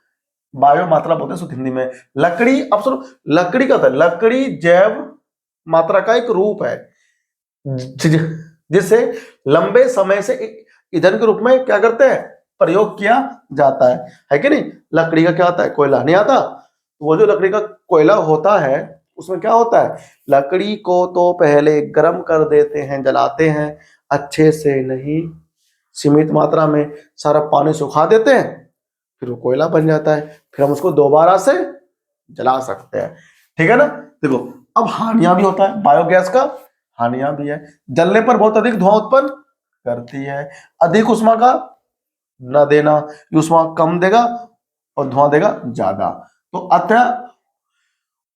बायो मात्रा बोलते हैं शुद्ध हिंदी में। लकड़ी, अब सुनो, लकड़ी का था, लकड़ी जैव मात्रा का एक रूप है जिसे लंबे समय से ईंधन के रूप में क्या करते हैं, प्रयोग किया जाता है कि नहीं। लकड़ी का क्या आता है, कोयला नहीं आता, वो जो लकड़ी का कोयला होता है उसमें क्या होता है, लकड़ी को तो पहले गर्म कर देते हैं, जलाते हैं अच्छे से, नहीं सीमित मात्रा में, सारा पानी सुखा देते हैं, फिर वो कोयला बन जाता है, फिर हम उसको दोबारा से जला सकते हैं। ठीक है ना, देखो अब हानियां भी होता है बायोगैस का, हानियां भी है, जलने पर बहुत अधिक धुआं उत्पन्न करती है, अधिक उष्मा का न देना, उष्मा कम देगा और धुआं देगा ज्यादा। तो अतः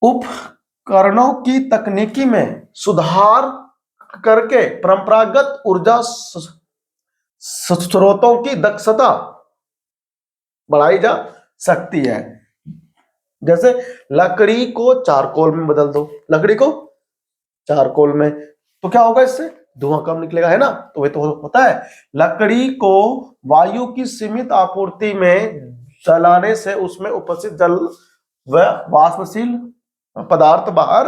उपकरणों की तकनीकी में सुधार करके परंपरागत ऊर्जा स्रोतों की दक्षता बढ़ाई जा सकती है। जैसे लकड़ी को चारकोल में बदल दो, लकड़ी को चारकोल में, तो क्या होगा, इससे धुआं कम निकलेगा, है ना। तो वही तो होता है, लकड़ी को वायु की सीमित आपूर्ति में जलाने से उसमें उपस्थित जल व वाष्पशील पदार्थ बाहर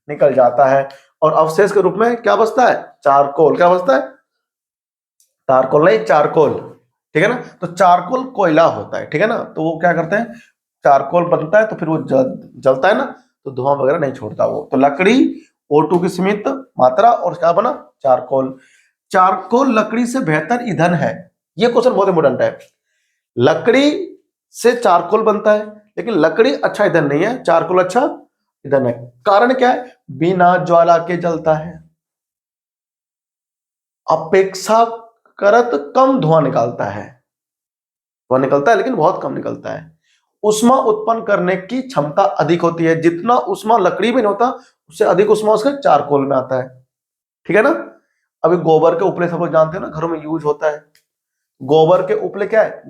निकल जाता है, और अवशेष के रूप में क्या बचता है, चारकोल। क्या बचता है, चारकोल नहीं, चारकोल। ठीक है ना, तो चारकोल कोयला होता है, ठीक है ना, तो वो क्या करते हैं, चारकोल बनता है तो फिर वो जलता है ना, तो धुआं वगैरह नहीं छोड़ता वो। तो लकड़ी O2 की सीमित मात्रा, और क्या बना, चारकोल। चारकोल लकड़ी से बेहतर ईंधन है, ये क्वेश्चन बहुत इंपॉर्टेंट है। लकड़ी से चारकोल बनता है, लेकिन लकड़ी अच्छा ईंधन नहीं है, चारकोल अच्छा ईंधन है। कारण क्या है, बिना ज्वाला के जलता है, अपेक्षाकृत कम धुआं निकालता है, धुआं निकलता है लेकिन बहुत कम निकलता है। उष्मा उत्पन्न करने की क्षमता अधिक होती है, जितना उष्मा लकड़ी में नहीं होता उससे अधिक उष्मा उसके चारकोल में आता है। ठीक है ना, अभी गोबर के उपले सब लोग जानते हैं ना, घरों में यूज होता है। गोबर के उपले क्या है,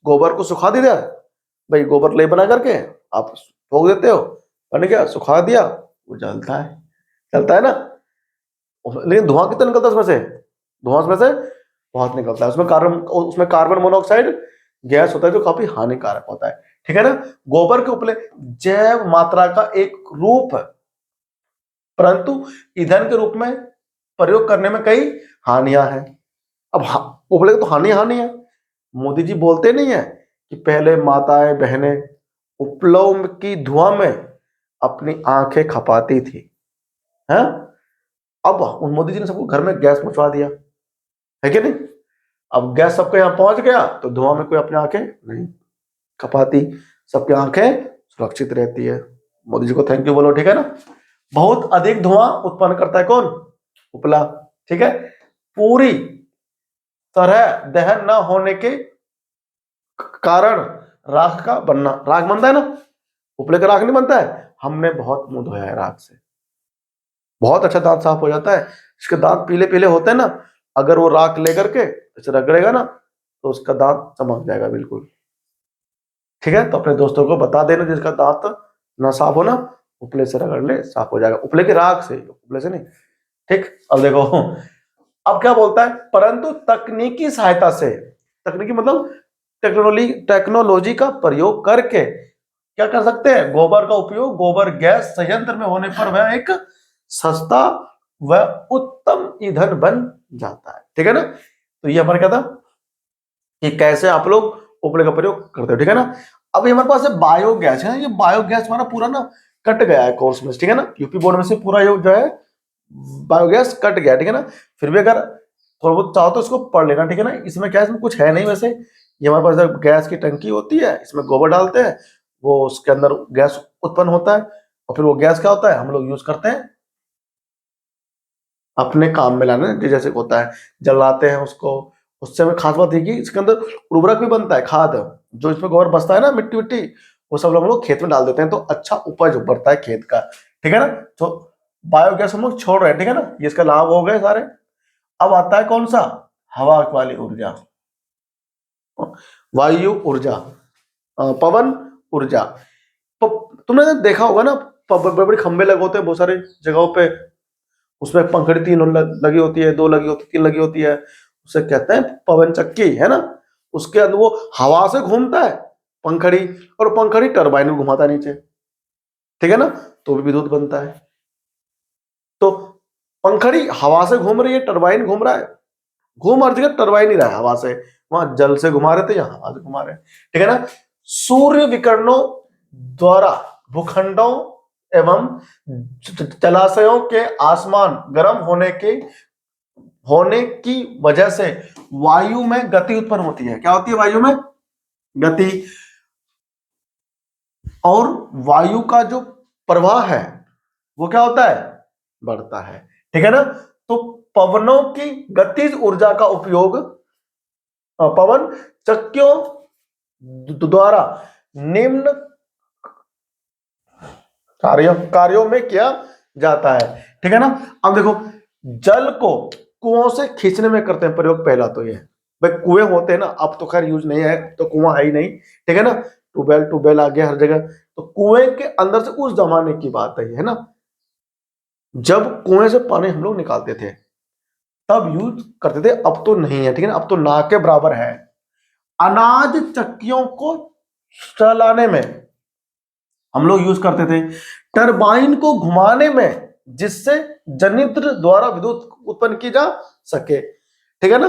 गोबर को सुखा दिया भाई, गोबर ले बना करके आप ठोक देते हो, बन गया, सुखा दिया, वो जलता है, जलता है ना। लेकिन धुआं कितना निकलता है उसमें से, धुआं उसमें से बहुत निकलता है, उसमें कार्बन मोनोऑक्साइड गैस होता है जो काफी हानिकारक होता है। ठीक है ना, गोबर के उपले जैव मात्रा का एक रूप है, परंतु ईंधन के रूप में प्रयोग करने में कई हानियां हैं। अब उपले तो हानि हानि है। मोदी जी बोलते नहीं है कि पहले माताएं बहनें उपलव की धुआं में अपनी आंखें खपाती थी, है? अब उन मोदी जी ने सबको घर में गैस पहुंचवा दिया, है कि नहीं? अब गैस सबके यहाँ पहुंच गया तो धुआं में कोई अपनी आंखें नहीं खपाती, सबकी आंखें सुरक्षित रहती है। मोदी जी को थैंक यू बोलो, ठीक है ना। बहुत अधिक धुआं उत्पन्न करता है कौन? उपला, ठीक है। पूरी तरह दहन न होने के कारण राख का बनना, राख बनता है ना, उपले का राख नहीं बनता है। हमने बहुत मुंह धोया है राख से, बहुत अच्छा दांत साफ हो जाता है। इसके दांत पीले पीले होते हैं ना, अगर वो राख लेकर के इसे रगड़ेगा ना तो उसका दांत चमक जाएगा बिल्कुल, ठीक है। तो अपने दोस्तों को बता देना जिसका दांत ना साफ हो ना, उपले से रगड़ ले, साफ हो जाएगा, उपले की राख से, उपले से नहीं, ठीक। अब देखो, अब क्या बोलता है, परंतु तकनीकी सहायता से, तकनीकी मतलब टेक्नोलॉजी का प्रयोग करके क्या कर सकते हैं, गोबर का उपयोग गोबर गैस संयंत्र में होने पर वह एक सस्ता व उत्तम ईंधन बन जाता है, ठीक है ना। तो ये हमारा क्या था कि कैसे आप लोग उपले का प्रयोग करते हो, ठीक है ना। अभी हमारे पास बायोगैस है, ये बायोगैस हमारा पूरा ना कट गया है कोर्स में, ठीक है ना। यूपी बोर्ड में से पूरा ये जो है बायोगैस कट गया, ठीक है ना। फिर भी अगर थोड़ा बहुत चाहो तो इसको पढ़ लेना, ठीक है ना। इसमें क्या है, इसमें कुछ है नहीं वैसे। ये हमारे पास गैस की टंकी होती है, इसमें गोबर डालते हैं, वो उसके अंदर गैस उत्पन्न होता है, और फिर वो गैस क्या होता है, हम लोग यूज करते हैं अपने काम में लाने, जैसे होता है जलाते हैं उसको। उससे हमें खास बात है कि इसके अंदर उर्वरक भी बनता है, खाद, जो इसमें गोबर बचता है ना, मिट्टी विट्टी, वो सब हम लोग खेत में डाल देते हैं, तो अच्छा उपज बढ़ता है खेत का, ठीक है ना। तो बायोगैस हम लोग छोड़ रहे हैं, ठीक है ना, ये इसका लाभ हो गए सारे। अब आता है कौन सा, हवा वाली ऊर्जा, वायु ऊर्जा, पवन ऊर्जा। तो तुमने देखा होगा ना, बड़े बड़े खंभे लगे होते हैं बहुत सारे जगहों पे, उसमें पंखड़ी तीन लगी होती है, दो लगी होती, तीन लगी होती है, उसे कहते हैं पवन चक्की, है ना। उसके अंदर वो हवा से घूमता है पंखड़ी, और पंखड़ी टरबाइन में घुमाता है नीचे, ठीक है ना, तो भी विद्युत बनता है। तो पंखड़ी हवा से घूम रही है, टरबाइन घूम रहा है, घूम हर जगह टरबाइन ही रहा है हवा से, वहां जल से घुमा रहे थे, यहाँ हवा से घुमा रहे हैं, ठीक है ना। सूर्य विकिरणों द्वारा भूखंडों एवं जलाशयों के आसमान गर्म होने की वजह से वायु में गति उत्पन्न होती है। क्या होती है वायु में? गति। और वायु का जो प्रवाह है वो क्या होता है? बढ़ता है, ठीक है ना। तो पवनों की गतिज ऊर्जा का उपयोग पवन चक्कियों द्वारा निम्न कार्यों में किया जाता है, ठीक है ना। अब देखो, जल को कुओं से खींचने में करते हैं प्रयोग, पहला तो ये भाई, कुएं होते हैं ना, अब तो खैर यूज नहीं है, तो कुआं है ही नहीं, ठीक है ना। ट्यूबवेल आ गया हर जगह, तो कुएं के अंदर से उस जमाने की बात है ना, जब कुएं से पानी हम लोग निकालते थे तब यूज करते थे, अब तो नहीं है, ठीक है ना, अब तो ना के बराबर है। अनाज चक्कियों को चलाने में हम लोग यूज करते थे, टरबाइन को घुमाने में जिससे जनित्र द्वारा विद्युत उत्पन्न की जा सके, ठीक है ना।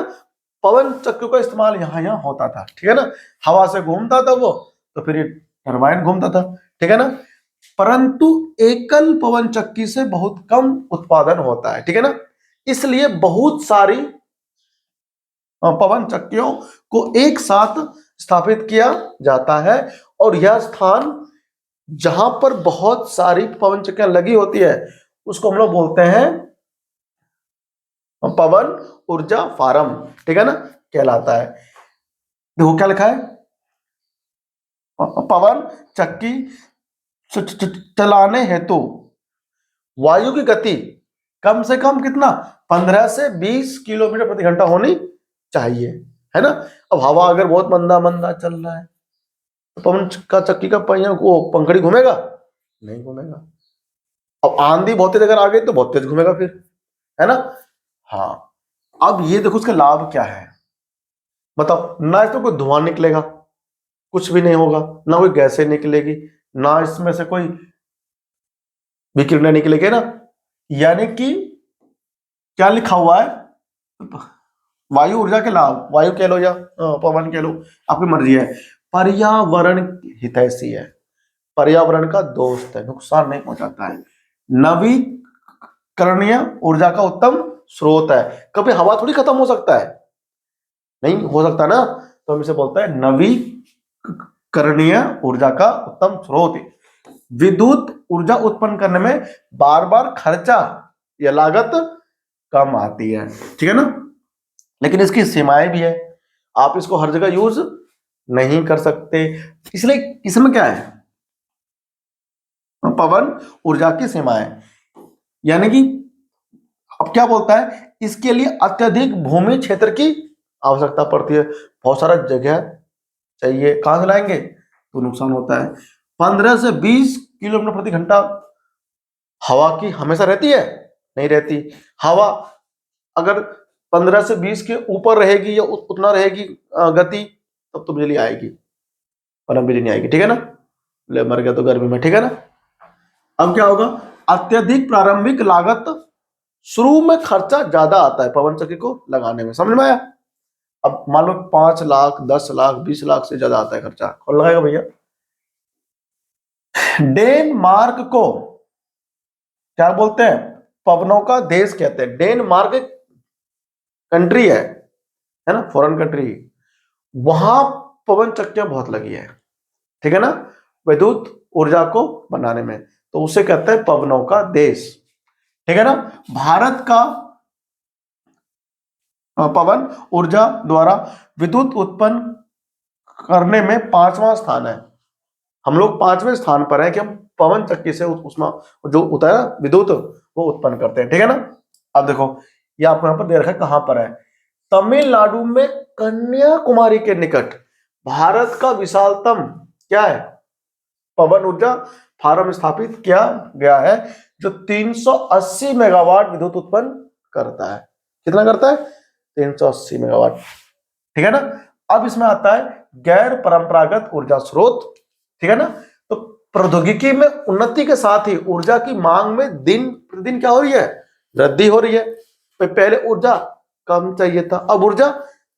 पवन चक्र का इस्तेमाल यहां होता था, ठीक है ना, हवा से घूमता था वो, तो फिर ये टरबाइन घूमता था, ठीक है ना। परंतु एकल पवन चक्की से बहुत कम उत्पादन होता है, ठीक है ना, इसलिए बहुत सारी पवन चक्कियों को एक साथ स्थापित किया जाता है, और यह स्थान जहां पर बहुत सारी पवन चक्कियां लगी होती है उसको हम लोग बोलते हैं पवन ऊर्जा फार्म, ठीक है ना, कहलाता है। देखो क्या लिखा है, पवन चक्की चलाने हेतु वायु की गति कम से कम कितना, 15 से 20 किलोमीटर प्रति घंटा होनी चाहिए, है ना। अब हवा अगर बहुत मंदा मंदा चल रहा है तो पवन का चक्की का पहिया को पंखड़ी घूमेगा? नहीं घूमेगा। अब आंधी बहुत तेज अगर आ गई तो बहुत तेज घूमेगा फिर, है ना। हाँ, अब ये देखो उसका लाभ क्या है, बताओ। ना इसमें कोई धुआं निकलेगा, कुछ भी नहीं होगा, ना कोई गैसें निकलेगी, ना इसमें से कोई विकिरण निकलेगी ना, यानी कि क्या लिखा हुआ है, वायु ऊर्जा के लाभ, वायु कह लो या पवन कह लो, आपकी मर्जी है। पर्यावरण हितैषी है, पर्यावरण का दोस्त है, नुकसान नहीं पहुंचाता है। नवीकरणीय ऊर्जा का उत्तम स्रोत है। कभी हवा थोड़ी खत्म हो सकता है, नहीं हो सकता ना, तो हम इसे बोलते हैं नवीकरणीय ऊर्जा का उत्तम स्रोत। विद्युत ऊर्जा उत्पन्न करने में बार बार खर्चा या लागत कम आती है, ठीक है ना, लेकिन इसकी सीमाएं भी है, आप इसको हर जगह यूज नहीं कर सकते, इसलिए इसमें क्या है, पवन ऊर्जा की सीमाएं, यानी कि अब क्या बोलता है, इसके लिए अत्यधिक भूमि क्षेत्र की आवश्यकता पड़ती है, बहुत सारा जगह चाहिए, कहां से लाएंगे, तो नुकसान होता है। 15 से 20 किलोमीटर प्रति घंटा हवा की हमेशा रहती है, नहीं रहती। हवा अगर 15 से 20 के ऊपर रहेगी या उतना रहेगी गति, तब तो बिजली आएगी, वरना बिजली नहीं आएगी, ठीक है ना, ले मर गया तो गर्मी में, ठीक है ना। अब क्या होगा, अत्यधिक प्रारंभिक लागत, शुरू में खर्चा ज्यादा आता है पवन चक्की को लगाने में, समझ में आया। अब मान लो 5 लाख 10 लाख 20 लाख से ज्यादा आता है खर्चा, कौन लगाएगा भैया। डेनमार्क को क्या बोलते हैं, पवनों का देश कहते हैं। डेनमार्क कंट्री है ना, फॉरेन कंट्री, वहां पवन चक्कियां बहुत लगी है, ठीक है ना, विद्युत ऊर्जा को बनाने में, तो उसे कहते हैं पवनों का देश, ठीक है ना। भारत का पवन ऊर्जा द्वारा विद्युत उत्पन्न करने में 5वां स्थान है, हम लोग 5वें स्थान पर है कि हम पवन चक्की से उसमें जो होता है विद्युत वो उत्पन्न करते हैं, ठीक है ना। अब देखो ये आपको यहां पर दे रखा है, कहां पर है, तमिलनाडु में कन्याकुमारी के निकट भारत का विशालतम क्या है, पवन ऊर्जा फार्म स्थापित किया गया है, जो 380 मेगावाट विद्युत उत्पन्न करता है। कितना करता है, 380 मेगावाट, ठीक है ना। अब इसमें आता है गैर परंपरागत ऊर्जा स्रोत, ठीक है ना। तो प्रौद्योगिकी में उन्नति के साथ ही ऊर्जा की मांग में दिन प्रतिदिन क्या हो रही है, वृद्धि हो रही है। पहले ऊर्जा कम चाहिए था, अब ऊर्जा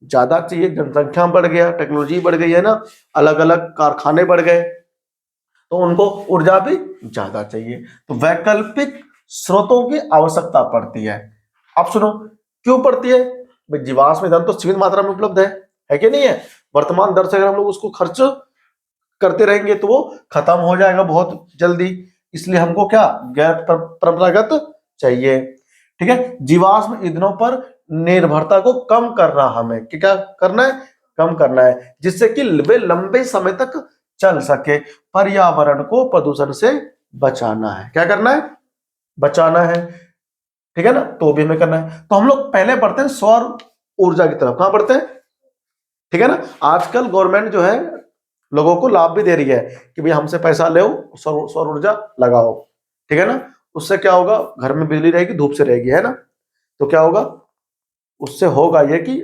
ज्यादा चाहिए, जनसंख्या बढ़ गया, टेक्नोलॉजी बढ़ गई है ना, अलग अलग कारखाने बढ़ गए, तो उनको ऊर्जा भी ज्यादा चाहिए, तो वैकल्पिक स्रोतों की आवश्यकता पड़ती है। अब सुनो क्यों पड़ती है, जीवाश्म ईंधन तो सीमित मात्रा में उपलब्ध है कि नहीं है, वर्तमान दर से अगर हम लोग उसको खर्च करते रहेंगे तो वो खत्म हो जाएगा बहुत जल्दी, इसलिए हमको क्या गैर परंपरागत चाहिए, ठीक है। जीवाश्म ईंधनों पर निर्भरता को कम करना, हमें क्या करना है, कम करना है, जिससे कि वे लंबे समय तक चल सके, पर्यावरण को प्रदूषण से बचाना है, क्या करना है, बचाना है, ठीक है ना, तो भी हमें करना है। तो हम लोग पहले बढ़ते हैं सौर ऊर्जा की तरफ, कहां बढ़ते हैं, ठीक है ना। आजकल गवर्नमेंट जो है लोगों को लाभ भी दे रही है कि भाई हमसे पैसा लो, सौर ऊर्जा लगाओ, ठीक है ना, उससे क्या होगा, घर में बिजली रहेगी, धूप से रहेगी, है ना, तो क्या होगा, उससे होगा ये कि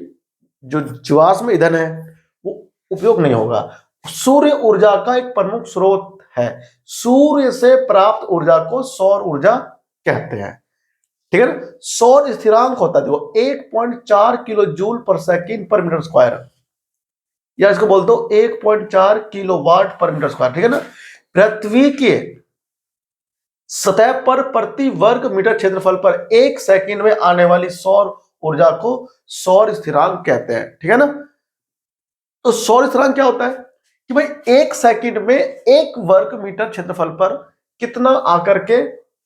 जो जीवाश्म ईंधन है वो उपयोग नहीं होगा। सूर्य ऊर्जा का एक प्रमुख स्रोत है, सूर्य से प्राप्त ऊर्जा को सौर ऊर्जा कहते हैं, ठीक है ना। सौर स्थिरांक होता है देखो 1.4 किलो जूल पर सेकेंड पर मीटर स्क्वायर, या इसको बोल दो 1.4 किलोवाट पर मीटर स्क्वायर, ठीक है ना। पृथ्वी के सतह पर प्रति वर्ग मीटर क्षेत्रफल पर 1 सेकंड में आने वाली सौर ऊर्जा को सौर स्थिरांक कहते हैं, ठीक है ना। तो सौर स्थिरांक क्या होता है कि भाई 1 सेकंड में 1 वर्ग मीटर क्षेत्रफल पर कितना आकर के,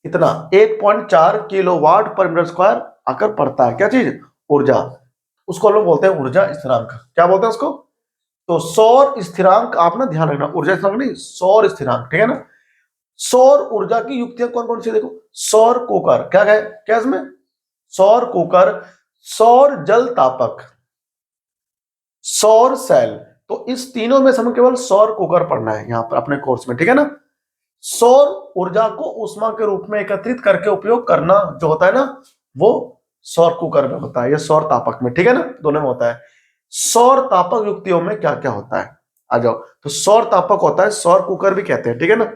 इतना 1.4 किलोवाट पर मीटर स्क्वायर आकर पड़ता है, क्या चीज, ऊर्जा, उसको लोग बोलते हैं ऊर्जा स्थिरांक, क्या बोलते हैं उसको, तो सौर स्थिरांक, आप ना ध्यान रखना, ऊर्जा स्थिरांक नहीं, सौर स्थिरांक, ठीक है ना। सौर ऊर्जा की युक्तियां कौन कौन सी, देखो सौर कुकर, क्या है क्या इसमें, सौर कुकर, सौर जल तापक, सौर सेल, तो इस तीनों में से हमें केवल सौर कुकर पढ़ना है यहां पर अपने कोर्स में, ठीक है ना। सौर ऊर्जा को ऊष्मा के रूप में एकत्रित करके उपयोग करना जो होता है ना, वो सौर कुकर में होता है या सौर तापक में, ठीक है ना, दोनों में होता है। सौर तापक युक्तियों में क्या क्या होता है, आ जाओ, तो सौर तापक होता है, सौर कुकर भी कहते हैं, ठीक है ना,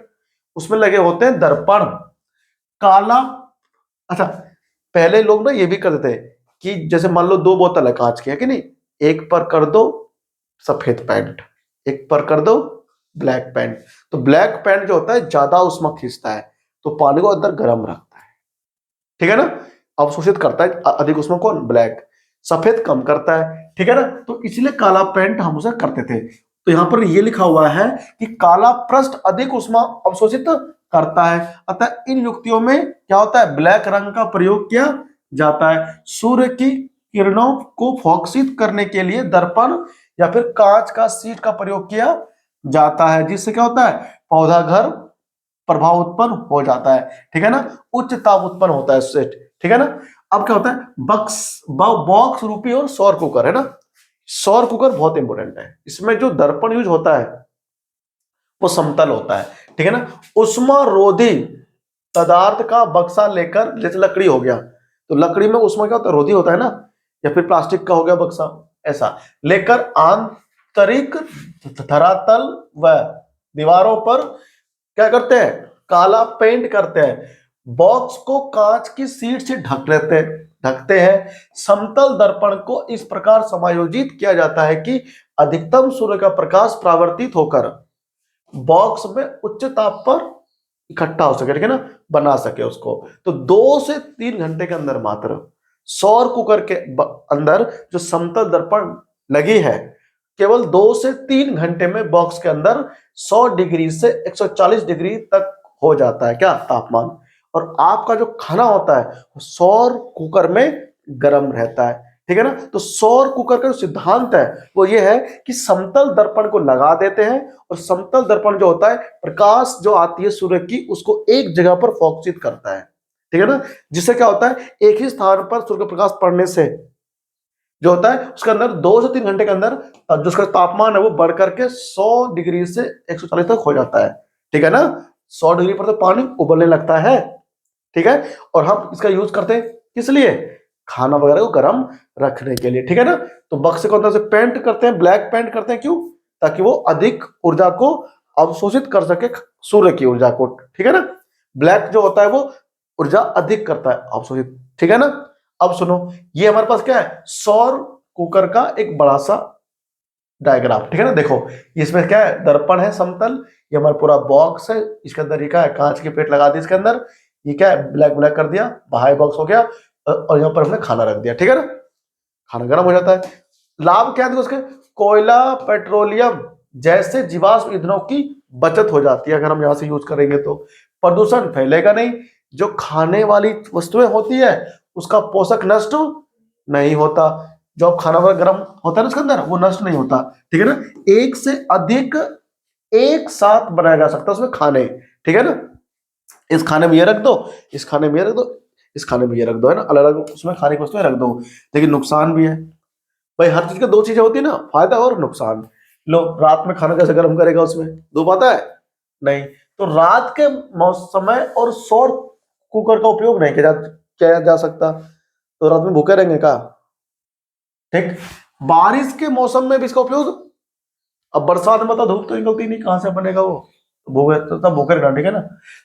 उसमें लगे होते हैं दर्पण, काला, अच्छा पहले लोग ना ये भी करते थे कि जैसे मान लो 2 बोतल है कांच की, है कि नहीं, एक पर कर दो सफेद पेंट, एक पर कर दो ब्लैक पेंट, तो ब्लैक पेंट जो होता है ज्यादा उष्मा खींचता है, तो पानी को अंदर गर्म रखता है, ठीक है ना। अवशोषित करता है अधिक उष्मा कौन, ब्लैक। सफेद कम करता है, ठीक है ना, तो इसलिए काला पेंट हम उसे करते थे। तो यहां पर ये लिखा हुआ है कि काला पृष्ठ अधिक उष्मा अवशोषित करता है, अतः इन युक्तियों में क्या होता है, ब्लैक रंग का प्रयोग किया जाता है। सूर्य की किरणों को फोकसित करने के लिए दर्पण या फिर कांच का शीट का प्रयोग किया जाता है, जिससे क्या होता है, पौधा घर प्रभाव उत्पन्न हो जाता है, ठीक है ना, उच्च ताप उत्पन्न होता है उससे, ठीक है ना। अब क्या होता है, बॉक्स रूपी और सौर कुकर, है ना। सौर कुकर बहुत इंपॉर्टेंट है, इसमें जो दर्पण यूज होता है वो समतल होता है, ठीक है ना। उष्मा रोधी पदार्थ का बक्सा लेकर, जैसे लकड़ी हो गया, तो लकड़ी में उष्मा क्या होता है, रोधी होता है ना, या फिर प्लास्टिक का हो गया बक्सा, ऐसा लेकर आंतरिक धरातल व दीवारों पर क्या करते हैं, काला पेंट करते हैं। बॉक्स को कांच की शीट से ढकते हैं। समतल दर्पण को इस प्रकार समायोजित किया जाता है कि अधिकतम सूर्य का प्रकाश परावर्तित होकर बॉक्स में उच्च ताप पर इकट्ठा हो सके, ठीक है ना, बना सके उसको। तो 2 से 3 घंटे के अंदर मात्र सौर कुकर के अंदर जो समतल दर्पण लगी है, केवल 2 से 3 घंटे में बॉक्स के अंदर 100 डिग्री से 140 डिग्री तक हो जाता है क्या, तापमान। और आपका जो खाना होता है वो सौर कुकर में गर्म रहता है, ठीक है ना। तो सौर कुकर का जो सिद्धांत है वो ये है कि समतल दर्पण को लगा देते हैं, और समतल दर्पण जो होता है, प्रकाश जो आती है सूर्य की उसको एक जगह पर फोकसित करता है, ठीक है ना। जिससे क्या होता है, एक ही स्थान पर सूर्य का प्रकाश पड़ने से जो होता है उसके अंदर 2 से 3 घंटे के अंदर जो उसका तापमान है वो बढ़ करके 100 डिग्री से 140 तक हो जाता है, ठीक है ना। 100 डिग्री पर तो पानी उबलने लगता है, ठीक है। और हम इसका यूज करते हैं किस लिए, खाना वगैरह को गर्म रखने के लिए, ठीक है ना। तो बक्से को अंदर से पेंट करते हैं, ब्लैक पेंट करते हैं, क्यों, ताकि वो अधिक ऊर्जा को अवशोषित कर सके, सूर्य की ऊर्जा को, ठीक है ना। ब्लैक जो होता है वो ऊर्जा अधिक करता है अवशोषित, ठीक है ना। अब सुनो, ये हमारे पास क्या है, सौर कुकर का एक बड़ा सा डायग्राम, ठीक है ना। देखो इसमें क्या है, दर्पण है समतल, ये हमारा पूरा बॉक्स है, इसके अंदर ये क्या है, कांच की प्लेट लगा दी इसके अंदर, ये क्या है, ब्लैक ब्लैक कर दिया, बाहर बॉक्स हो गया, और यहाँ पर हमने खाना रख दिया, ठीक है ना। खाना गर्म हो जाता है। लाभ क्या है उसके, कोयला पेट्रोलियम जैसे जीवाश्म ईंधनों की बचत हो जाती है, अगर हम यहाँ से यूज करेंगे तो प्रदूषण फैलेगा नहीं, जो खाने वाली वस्तुएं होती है उसका पोषक नष्ट नहीं होता, जो खाना वगैरह गर्म होता है ना उसके अंदर वो नष्ट नहीं होता, ठीक है ना। एक से अधिक एक साथ बनाया जा सकता है उसमें खाने, ठीक है ना। इस खाने में ये रख दो, इस खाने में ये रख दो, इस खाने में ये रख दो, है ना, अलग अलग उसमें खाने की वस्तुएं रख दो। लेकिन नुकसान भी है भाई, हर चीज के 2 चीजें होती है ना, फायदा और नुकसान। लो रात में खाना कैसे गर्म करेगा, उसमें धूप आता है नहीं, तो रात के समय और सौर कुकर का उपयोग नहीं किया जा सकता, तो रात में भूखे रहेंगे का, ठीक। बारिश के मौसम में भी इसका उपयोग, अब बरसात में तो धूप तो निकलती नहीं, कहां से बनेगा वो, भूखे तो तब भूखे रहना, ठीक है ना।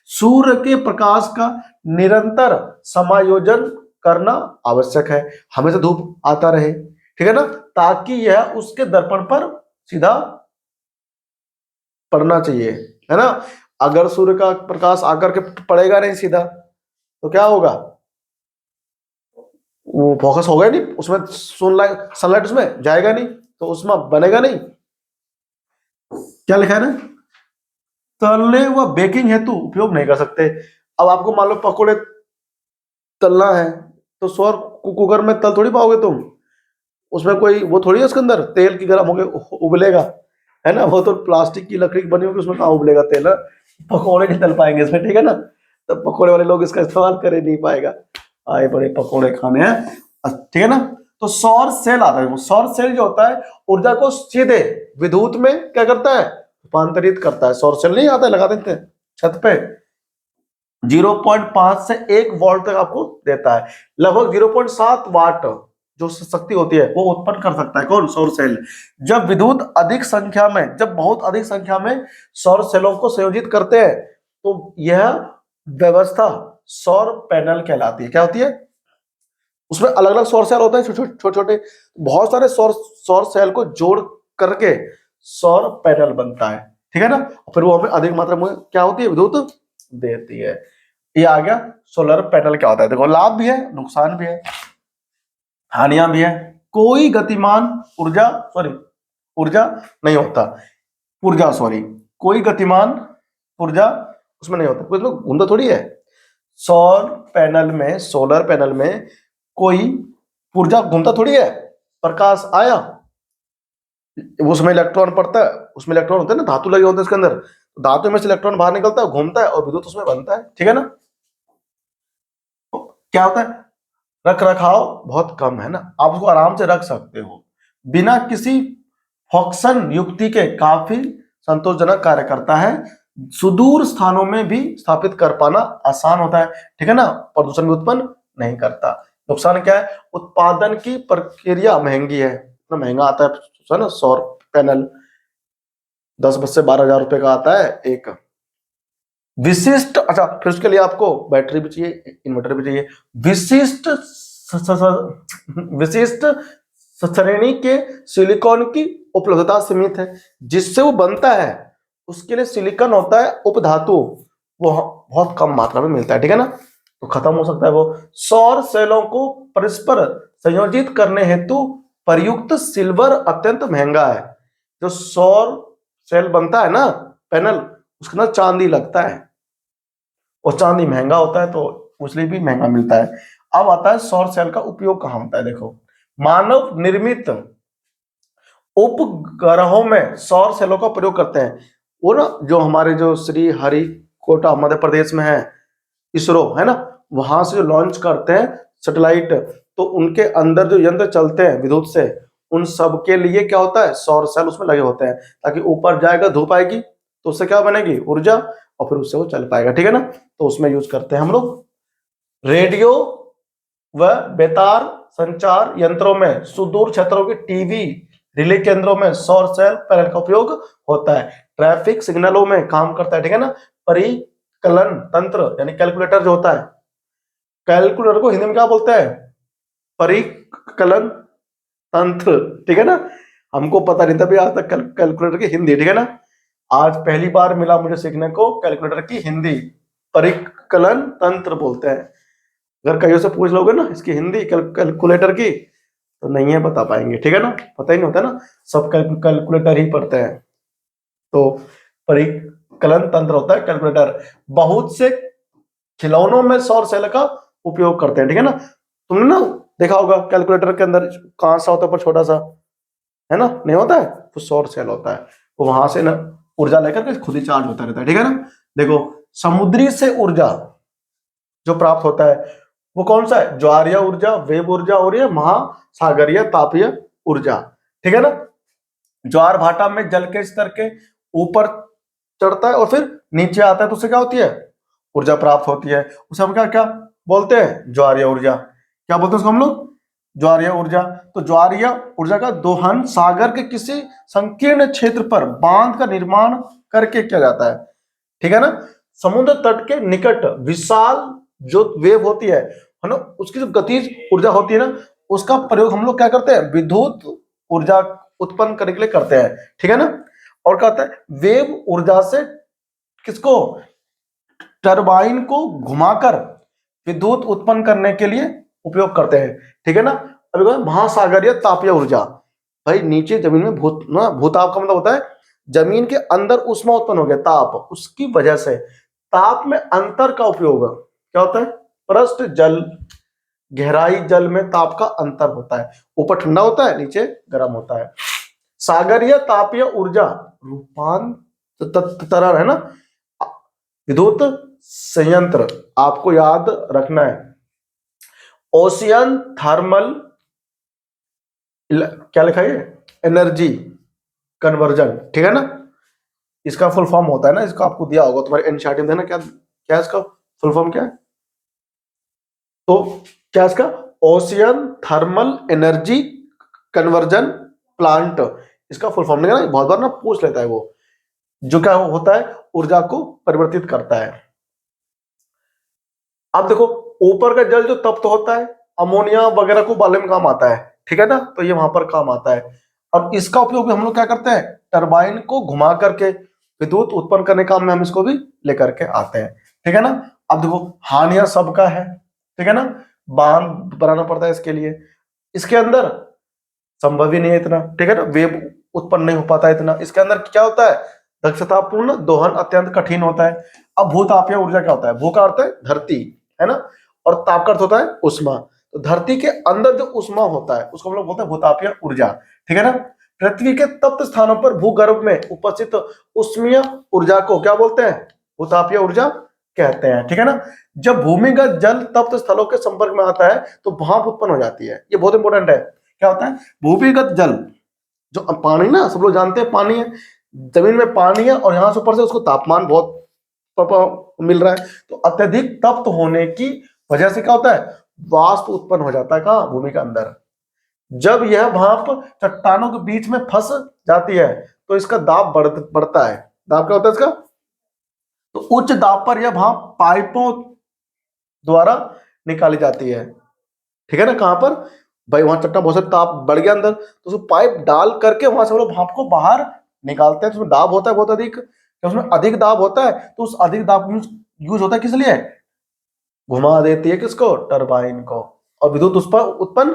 सूर्य के प्रकाश का निरंतर समायोजन करना आवश्यक है, हमेशा धूप आता रहे, ठीक है ना, ताकि यह उसके दर्पण पर सीधा पड़ना चाहिए, है ना। अगर सूर्य का प्रकाश आकर के पड़ेगा नहीं सीधा तो क्या होगा, वो फोकस होगा नहीं उसमें, सनलाइट उसमें जाएगा नहीं, तो उसमें बनेगा नहीं। क्या लिखा है ना, तलने व बेकिंग हेतु उपयोग नहीं कर सकते। अब आपको मान लो पकोड़े तलना है, तो सौर कुकर में तल थोड़ी पाओगे तुम, उसमें कोई वो थोड़ी है उसके अंदर तेल की गर्म होके उबलेगा, है ना, वो तो प्लास्टिक की लकड़ी की बनी होगी, उसमें कहाँ उबलेगा तेल, है? पकोड़े नहीं तल पाएंगे इसमें, ठीक है ना। तो पकोड़े वाले लोग इसका इस्तेमाल कर ही नहीं पाएगा, आए बड़े पकोड़े खाने हैं, ठीक है ना। तो सौर सेल आता है, सौर सेल जो होता है ऊर्जा को सीधे विद्युत में क्या करता है, रूपांतरित करता है। सौर सेल नहीं आता है, लगा देते हैं छत पे, 0.5 से 1 वोल्ट तक आपको देता है, लगभग 0.7 वाट जो शक्ति होती है वो उत्पन्न कर सकता है, कौन, सौर सेल। जब विद्युत अधिक संख्या में, जब बहुत अधिक संख्या में सौर सेलों को संयोजित करते हैं तो यह व्यवस्था सौर पैनल कहलाती है, क्या होती है, उसमें अलग अलग सौर सेल होते हैं, छोटे छोटे, बहुत सारे सौर सेल को जोड़ करके सौर पैनल बनता है, ठीक है ना। फिर वो हमें अधिक मात्रा में क्या होती है, विद्युत देती है। ये आ गया सोलर पैनल क्या होता है। देखो लाभ भी है, नुकसान भी है, हानियां भी है। कोई गतिमान ऊर्जा ऊर्जा नहीं होता, ऊर्जा कोई गतिमान ऊर्जा उसमें नहीं होता, कुछ लोग घूमता थोड़ी है। सोलर पैनल में कोई ऊर्जा घूमता थोड़ी है। प्रकाश आया, उसमें इलेक्ट्रॉन पड़ता है, उसमें इलेक्ट्रॉन होते हैं ना, धातु लगे होते हैं उसके अंदर, धातु में से इलेक्ट्रॉन बाहर निकलता है, घूमता है और विद्युत उसमें बनता है, ठीक है ना। क्या होता है, रख रखाव बहुत कम है ना, आप उसको आराम से रख सकते हो बिना किसी फॉक्सन युक्ति के, काफी संतोषजनक कार्य करता है, सुदूर स्थानों में भी स्थापित कर पाना आसान होता है, ठीक है ना, प्रदूषण भी उत्पन्न नहीं करता। नुकसान क्या है, उत्पादन की प्रक्रिया महंगी है, इतना महंगा आता है ना सौर पैनल, 10 से 12 हजार रुपए का आता है एक। विशिष्ट, अच्छा फिर उसके लिए आपको बैटरी भी चाहिए, इन्वर्टर भी चाहिए। विशिष्ट विशिष्ट श्रेणी के सिलिकॉन की उपलब्धता सीमित है, जिससे वो बनता है उसके लिए सिलिकॉन होता है उपधातु, वो बहुत कम मात्रा में मिलता है, ठीक है ना, तो खत्म हो सकता है वो। सौर सेलों को परस्पर संयोजित करने हेतु प्रयुक्त सिल्वर अत्यंत महंगा है। जो सौर सेल बनता है ना पैनल, उसके अंदर चांदी लगता है और चांदी महंगा होता है, तो इसलिए भी महंगा मिलता है। अब आता है सौर सेल का उपयोग कहाँ होता है। देखो मानव निर्मित उपग्रहों में सौर सेलों का प्रयोग करते हैं। वो ना जो हमारे जो श्री हरिकोटा मध्य प्रदेश में है, इसरो है ना, वहां से जो लॉन्च करते हैं सैटेलाइट, तो उनके अंदर जो यंत्र चलते हैं विद्युत से, उन सब के लिए क्या होता है, सौर सेल उसमें लगे होते हैं, ताकि ऊपर जाएगा धूप आएगी तो उससे क्या बनेगी, ऊर्जा, और फिर उससे वो चल पाएगा, ठीक है ना, तो उसमें यूज करते हैं हम लोग। रेडियो व बेतार संचार यंत्रों में, सुदूर क्षेत्रों के टीवी रिले केंद्रों में सौर सेल पैनल का उपयोग होता है। ट्रैफिक सिग्नलों में काम करता है, ठीक है ना। परिकलन तंत्र यानी कैलकुलेटर जो होता है, कैलकुलेटर को हिंदी में क्या बोलते हैं, परिकलन तंत्र, ठीक है ना। हमको पता नहीं था भी आज तक कैलकुलेटर की हिंदी, ठीक है ना, आज पहली बार मिला मुझे सीखने को कैलकुलेटर की हिंदी, परिकलन तंत्र बोलते हैं। अगर कहीं से पूछ लोगे ना इसकी हिंदी कैलकुलेटर की, तो नहीं है बता पाएंगे, ठीक है ना, पता ही नहीं होता ना, सब कैलकुलेटर ही पढ़ते हैं। तो परिकलन तंत्र होता है कैलकुलेटर। बहुत से खिलौनों में सौर सेल का उपयोग करते हैं, ठीक है ना। तुमने ना देखा होगा कैलकुलेटर के अंदर कांच सा होता है पर छोटा सा, है ना, नहीं होता है, वो सौर सेल होता है, वो वहां से ना ऊर्जा लेकर के खुद ही चार्ज होता रहता है, ठीक है ना। देखो समुद्री से ऊर्जा जो प्राप्त होता है वो कौन सा है, ज्वारीय ऊर्जा, वेब ऊर्जा और ये महासागरीय तापीय ऊर्जा, ठीक है ना। ज्वार भाटा में जल के स्तर के ऊपर चढ़ता है और फिर नीचे आता है, तो उससे क्या होती है, ऊर्जा प्राप्त होती है, उसे हम क्या क्या बोलते हैं, ज्वारीय ऊर्जा। क्या बोलते हैं उसको हम लोग, ज्वारीय ऊर्जा। तो ज्वारीय ऊर्जा का दोहन सागर के किसी संकीर्ण क्षेत्र पर बांध का निर्माण करके किया जाता है, ठीक है ना। समुद्र तट के निकट विशाल जो वेव होती है ना, उसकी जो गतिज ऊर्जा होती है ना, उसका प्रयोग हम लोग क्या करते हैं, विद्युत ऊर्जा उत्पन्न करने के लिए करते हैं, ठीक है ना। और कहता है वेव ऊर्जा से किसको, टरबाइन को घुमाकर विद्युत उत्पन्न करने के लिए उपयोग करते हैं, ठीक है ना। अभी महासागरीय तापीय ऊर्जा, भाई नीचे जमीन में भूताप का मतलब होता है जमीन के अंदर उष्मा उत्पन्न हो गया, ताप, उसकी वजह से ताप में अंतर का उपयोग क्या होता है, पृष्ठ जल, गहराई जल में ताप का अंतर होता है, ऊपर ठंडा होता है नीचे गर्म होता है। सागरीय तापीय ऊर्जा रूपांतरण है ना, विद्युत संयंत्र, आपको याद रखना है, ओशियन थर्मल, क्या लिखा है, एनर्जी कन्वर्जन, ठीक है ना। इसका फुल फॉर्म होता है ना, इसका आपको दिया होगा तुम्हारे एनसीईआरटी में, देना क्या क्या इसका फुल फॉर्म क्या है, तो क्या इसका, ocean thermal energy conversion plant, इसका फुल फॉर्म लिखा ना, बहुत बार ना पूछ लेता है वो, जो क्या होता है, ऊर्जा को परिवर्तित करता है। अब देखो ऊपर का जल जो तप्त होता है अमोनिया वगैरह को उबालने में काम आता है, ठीक है ना, तो ये वहां पर काम आता है। और इसका उपयोग भी हम लोग क्या करते हैं, टरबाइन को घुमा करके विद्युत उत्पन्न करने काम में हम इसको भी लेकर के आते हैं, ठीक है ना। अब देखो हानियां सबका है, ठीक है ना, बांध बनाना पड़ता है इसके लिए, इसके अंदर संभव ही नहीं है इतना, ठीक है ना, वेब उत्पन्न नहीं हो पाता है इतना। इसके अंदर क्या होता है, दक्षतापूर्ण दोहन अत्यंत कठिन होता है। अब भूतापीय ऊर्जा क्या होता है, भू का अर्थ है धरती, है ना, और ताप का अर्थ होता है उष्मा। तो धरती के अंदर जो उष्मा होता है उसको हम लोग बोलते हैं भूतापीय ऊर्जा, ठीक है ना। पृथ्वी के तप्त स्थानों पर भूगर्भ में उपस्थित उष्मीय ऊर्जा को क्या बोलते हैं, भूतापीय ऊर्जा कहते हैं, ठीक है ना। जब भूमिगत जल तप्त स्थलों के संपर्क में आता है तो भाप उत्पन्न हो जाती है, ये बहुत इंपॉर्टेंट है। क्या होता है, भूमिगत जल, जो पानी ना, सब लोग जानते हैं पानी है, जमीन में पानी है और यहां से ऊपर से उसको तापमान बहुत मिल रहा है, तो अत्यधिक तप्त होने की वजह से क्या होता है, वाष्प उत्पन्न हो जाता है कहाँ, भूमि के अंदर। जब यह भाप चट्टानों के बीच में फंस जाती है तो इसका दाब बढ़ता है। दाब क्या होता है इसका, तो उच्च दाब पर यह भाप पाइपों द्वारा निकाली जाती है, ठीक है ना। कहां पर भाई, वहां चट्टान बहुत सारा ताप बढ़ गया अंदर, तो उसमें पाइप डाल करके वहां से वो लोग भाप को बाहर निकालते हैं। तो उसमें दाब होता है बहुत अधिक, जब उसमें अधिक दाब होता है तो उस अधिक दाब यूज होता है किस लिए, घुमा देती है किसको, टरबाइन को, और विद्युत उस पर उत्पन्न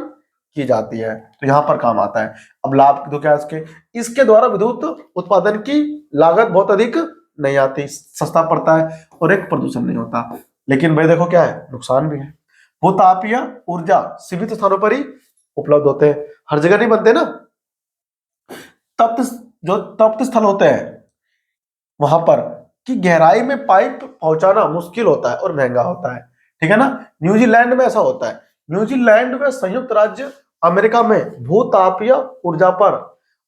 की जाती है, तो यहां पर काम आता है। अब लाभ तो क्या है इसके द्वारा विद्युत उत्पादन की लागत बहुत अधिक नहीं आती, सस्ता पड़ता है और एक प्रदूषण नहीं होता। लेकिन भाई देखो क्या है, नुकसान भी है। भूतापीय ऊर्जा सीमित स्थानों पर ही उपलब्ध होते हैं, हर जगह नहीं बनते ना। तप्त स्थल होते हैं वहां पर की गहराई में पाइप पहुंचाना मुश्किल होता है और महंगा होता है, ठीक है ना। न्यूजीलैंड में ऐसा होता है, न्यूजीलैंड में संयुक्त राज्य अमेरिका में भूतापीय ऊर्जा पर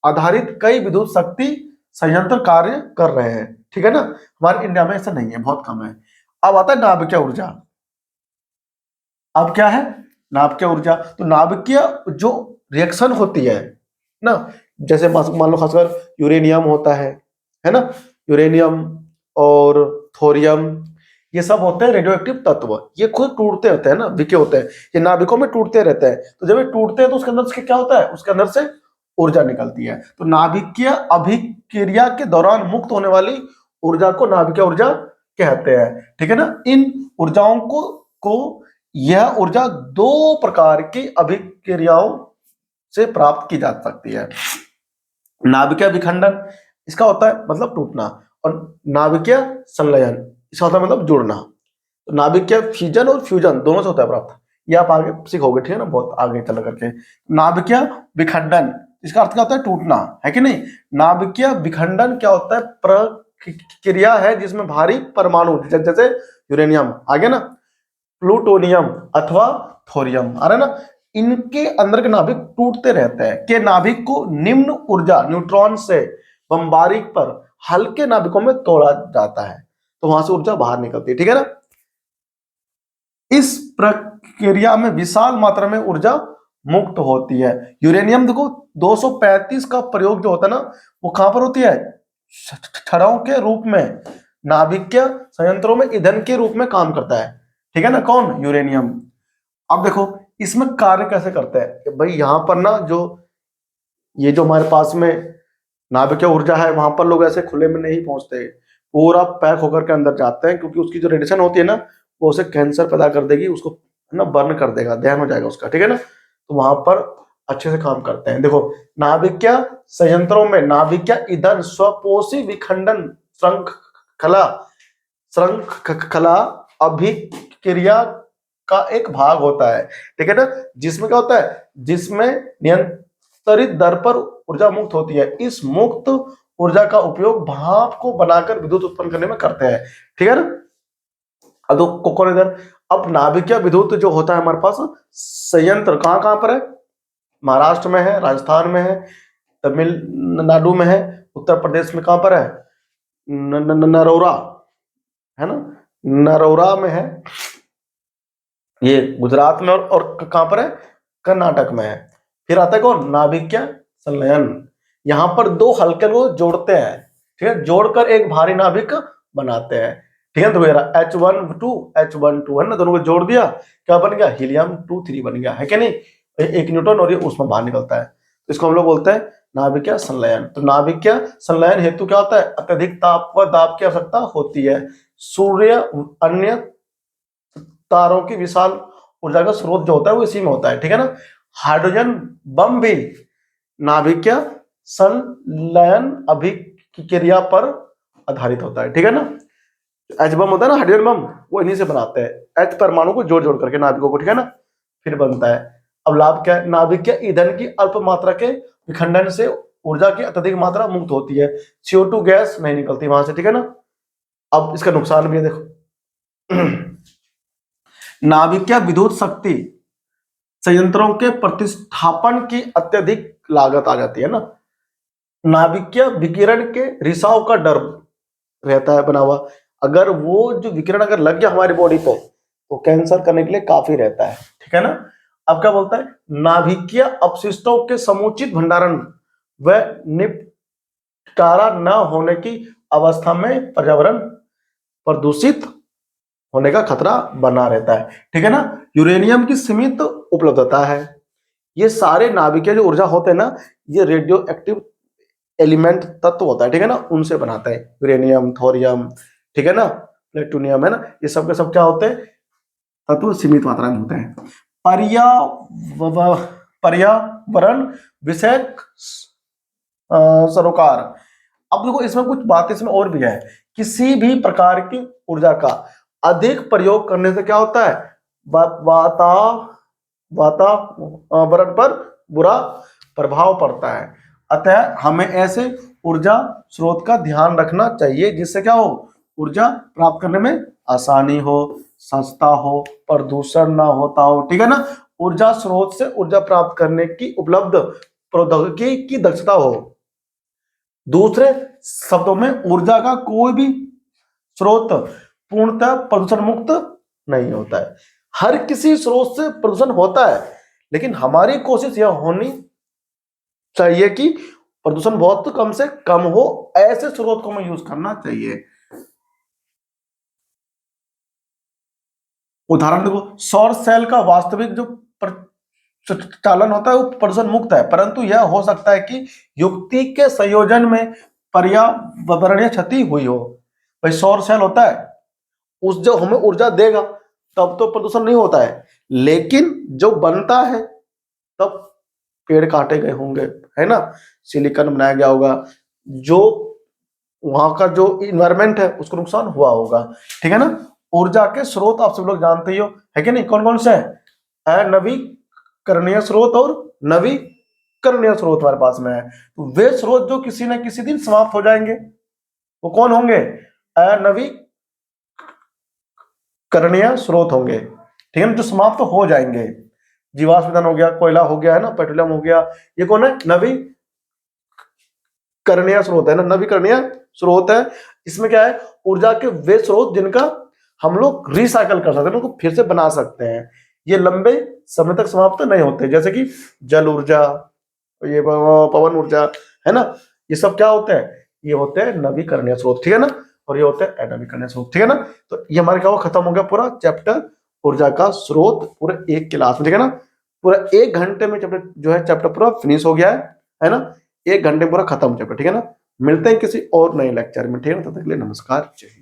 आधारित कई विद्युत शक्ति संयंत्र कार्य कर रहे हैं, ठीक है ना। हमारे इंडिया में ऐसा नहीं है, बहुत कम है। अब आता है नाभिकीय ऊर्जा। अब क्या है, नाभिकीय ऊर्जा, तो नाभिकीय जो रिएक्शन होती है ना, जैसे मान लो खासकर यूरेनियम होता है ना, यूरेनियम और थोरियम, ये सब होते हैं रेडियोएक्टिव तत्व, ये खुद टूटते रहते हैं ना, विके होते हैं, ये नाभिकों में टूटते रहते हैं। तो जब ये टूटते हैं तो उसके अंदर से क्या होता है, उसके अंदर से ऊर्जा निकलती है। तो नाभिकीय अभिक्रिया के दौरान मुक्त होने वाली ऊर्जा को नाभिकीय ऊर्जा कहते हैं, ठीक है ना। इन ऊर्जाओं को यह ऊर्जा दो प्रकार की अभिक्रियाओं से प्राप्त की जा सकती है। नाभिकीय विखंडन, इसका होता है मतलब टूटना, और नाभिकीय संलयन, इसका होता है मतलब जुड़ना। तो नाभिकीय फिजन और फ्यूजन दोनों से होता है प्राप्त, ये आप आगे सीखोगे, ठीक है ना, बहुत आगे चल करके। नाभिकीय विखंडन, इसका अर्थ क्या होता है, टूटना, है कि नहीं। नाभिकीय विखंडन क्या होता है, प्रक्रिया है जिसमें भारी परमाणु जैसे यूरेनियम आ गया ना, प्लूटोनियम अथवा थोरियम आ रहा है ना, इनके अंदर के नाभिक टूटते रहते हैं। के नाभिक को निम्न ऊर्जा न्यूट्रॉन से बमबारी पर हल्के नाभिकों में तोड़ा जाता है, तो वहां से ऊर्जा बाहर निकलती है, ठीक है ना। इस प्रक्रिया में विशाल मात्रा में ऊर्जा मुक्त होती है। यूरेनियम देखो 235 का प्रयोग जो होता है ना, वो कहां पर होती है, छड़ों के रूप में, नाभिकीय संयंत्रों में ईंधन के रूप में काम करता है, ठीक है ना, कौन, यूरेनियम। अब देखो इसमें कार्य कैसे करता है भाई, यहां पर ना जो ये जो हमारे पास में नाभिकीय ऊर्जा है, वहां पर लोग ऐसे खुले में नहीं पहुंचते, पूरा पैक होकर के अंदर जाते हैं, क्योंकि उसकी जो रेडिएशन होती है ना, वो उसे कैंसर पैदा कर देगी, उसको ना बर्न कर देगा, दहन हो जाएगा उसका, ठीक है ना। तो वहां पर अच्छे से काम करते हैं। देखो नाभिकीय संयंत्रों में नाभिकीय ईंधन स्वपोषी विखंडन श्रृंखला अभिक्रिया का एक भाग होता है, ठीक है ना, जिसमें क्या होता है, जिसमें नियंत्रित दर पर ऊर्जा मुक्त होती है। इस मुक्त ऊर्जा का उपयोग भाप को बनाकर विद्युत उत्पन्न करने में करते हैं, ठीक है ना। अब तो कौन इधर, अब नाभिकीय विद्युत जो होता है हमारे पास संयंत्र कहां कहां पर है, महाराष्ट्र में है, राजस्थान में है, तमिलनाडु में है, उत्तर प्रदेश में कहां पर है, नरोरा, है ना, नरोरा में है, ये गुजरात में, और कहां पर है, कर्नाटक में है। फिर आता है कौन, नाभिकीय संलयन, यहां पर दो हल्के को जोड़ते हैं, ठीक है, जोड़कर एक भारी नाभिक बनाते हैं, ठीक है। तो H12 है ना, दोनों को जोड़ दिया, क्या बन गया, हीलियम-2 3 बन गया, है क्या नहीं, एक न्यूट्रॉन और ये उसमें बाहर निकलता है। तो इसको हम लोग बोलते हैं नाभिकीय संलयन। तो नाभिकीय संलयन हेतु क्या होता है, अत्यधिक ताप व दाब की आवश्यकता होती है। सूर्य अन्य तारों की विशाल ऊर्जा का स्रोत जो होता है वो इसी में होता है, ठीक है ना। हाइड्रोजन बम भी नाभिकीय संलयन अभिक्रिया पर आधारित होता है, ठीक है ना। एच बम होता है ना, हाइड्रोजन बम, वो इन्हीं से बनाते हैं, एच परमाणु को जोड़ जोड़ करके नाभिकों को, ठीक है ना, फिर बनता है। अब लाभ क्या है, नाभिकीय ईंधन की अल्प मात्रा के विखंडन से ऊर्जा की अत्यधिक मात्रा मुक्त होती है, CO2 गैस नहीं निकलती वहां से, ठीक है ना। अब इसका नुकसान भी है, देखो नाभिकीय विद्युत शक्ति संयंत्रों के प्रतिस्थापन की अत्यधिक लागत आ जाती है ना। नाभिकीय विकिरण के रिसाव का डर रहता है बना हुआ, अगर वो जो विकिरण अगर लग गया हमारी बॉडी पे तो कैंसर करने के लिए काफी रहता है, ठीक है ना। अब क्या बोलता है, नाभिकीय अपशिष्टों के समुचित भंडारण व निपटारा न होने की अवस्था में पर्यावरण प्रदूषित होने का खतरा बना रहता है, ठीक है ना। यूरेनियम की सीमित उपलब्धता है, ये सारे नाभिकीय जो ऊर्जा होते हैं ना, ये रेडियो एक्टिव एलिमेंट तत्व होता है, ठीक है ना, उनसे बनाता है, यूरेनियम, थोरियम, ठीक है ना, प्लेटोनियम, है ना, ये सब के सब क्या होते हैं, तत्व सीमित मात्रा में होते हैं। पर्यावरण विषयक सरोकार। अब देखो इसमें कुछ बात इसमें और भी है, किसी भी प्रकार की ऊर्जा का अधिक प्रयोग करने से क्या होता है, वातावरण पर बुरा प्रभाव पड़ता है। अतः हमें ऐसे ऊर्जा स्रोत का ध्यान रखना चाहिए जिससे क्या हो, ऊर्जा प्राप्त करने में आसानी हो, सस्ता हो, प्रदूषण ना होता हो, ठीक है ना। ऊर्जा स्रोत से ऊर्जा प्राप्त करने की उपलब्ध प्रौद्योगिकी की दक्षता हो। दूसरे शब्दों में ऊर्जा का कोई भी स्रोत पूर्णतः प्रदूषण मुक्त नहीं होता है, हर किसी स्रोत से प्रदूषण होता है, लेकिन हमारी कोशिश यह होनी चाहिए कि प्रदूषण बहुत कम से कम हो, ऐसे स्रोत को हमें यूज करना चाहिए। उदाहरण देखो, सौर सेल का वास्तविक जो चालन होता है वो प्रदूषण मुक्त है, परंतु यह हो सकता है कि युक्ति के संयोजन में पर्यावरणीय क्षति हुई हो। भाई सौर सेल होता है, उस जो हमें ऊर्जा देगा तब तो प्रदूषण नहीं होता है, लेकिन जो बनता है तब पेड़ काटे गए होंगे, है ना, सिलिकॉन बनाया गया होगा, जो वहां का जो इन्वायरमेंट है उसको नुकसान हुआ होगा, ठीक है ना। ऊर्जा के स्रोत आप सब लोग जानते ही हो, है कि नहीं, कौन कौन से है, नवीकरणीय स्रोत और नवीकरणीय स्रोत हमारे पास में है। तो वे स्रोत जो किसी न किसी दिन समाप्त हो जाएंगे, वो कौन होंगे, अनवीकरणीय स्रोत होंगे, ठीक है ना, जो समाप्त तो हो जाएंगे। जीवाश्म ईंधन हो गया, कोयला हो गया, है ना, पेट्रोलियम हो गया, ये कौन है, नवीकरणीय स्रोत है ना, नवीकरणीय स्रोत है। इसमें क्या है, ऊर्जा के वे स्रोत जिनका हम लोग रिसाइकल कर सकते हैं, उनको फिर से बना सकते हैं, ये लंबे समय तक समाप्त नहीं होते, जैसे कि जल ऊर्जा, ये पवन ऊर्जा, है ना, ये सब क्या होते हैं, ये होते हैं नवीकरणीय स्रोत, ठीक है ना, और ये होते हैं अनवीकरणीय स्रोत, ठीक है ना। तो ये हमारे क्या हुआ, खत्म हो गया पूरा चैप्टर ऊर्जा का स्रोत, पूरे एक क्लास में, ठीक है ना, पूरा 1 घंटे में चैप्टर जो है चैप्टर पूरा फिनिश हो गया है ना, 1 घंटे में पूरा खत्म चैप्टर, ठीक है ना। मिलते हैं किसी और नए लेक्चर में, ठीक है ना, तब तक के लिए नमस्कार, जय हिंद।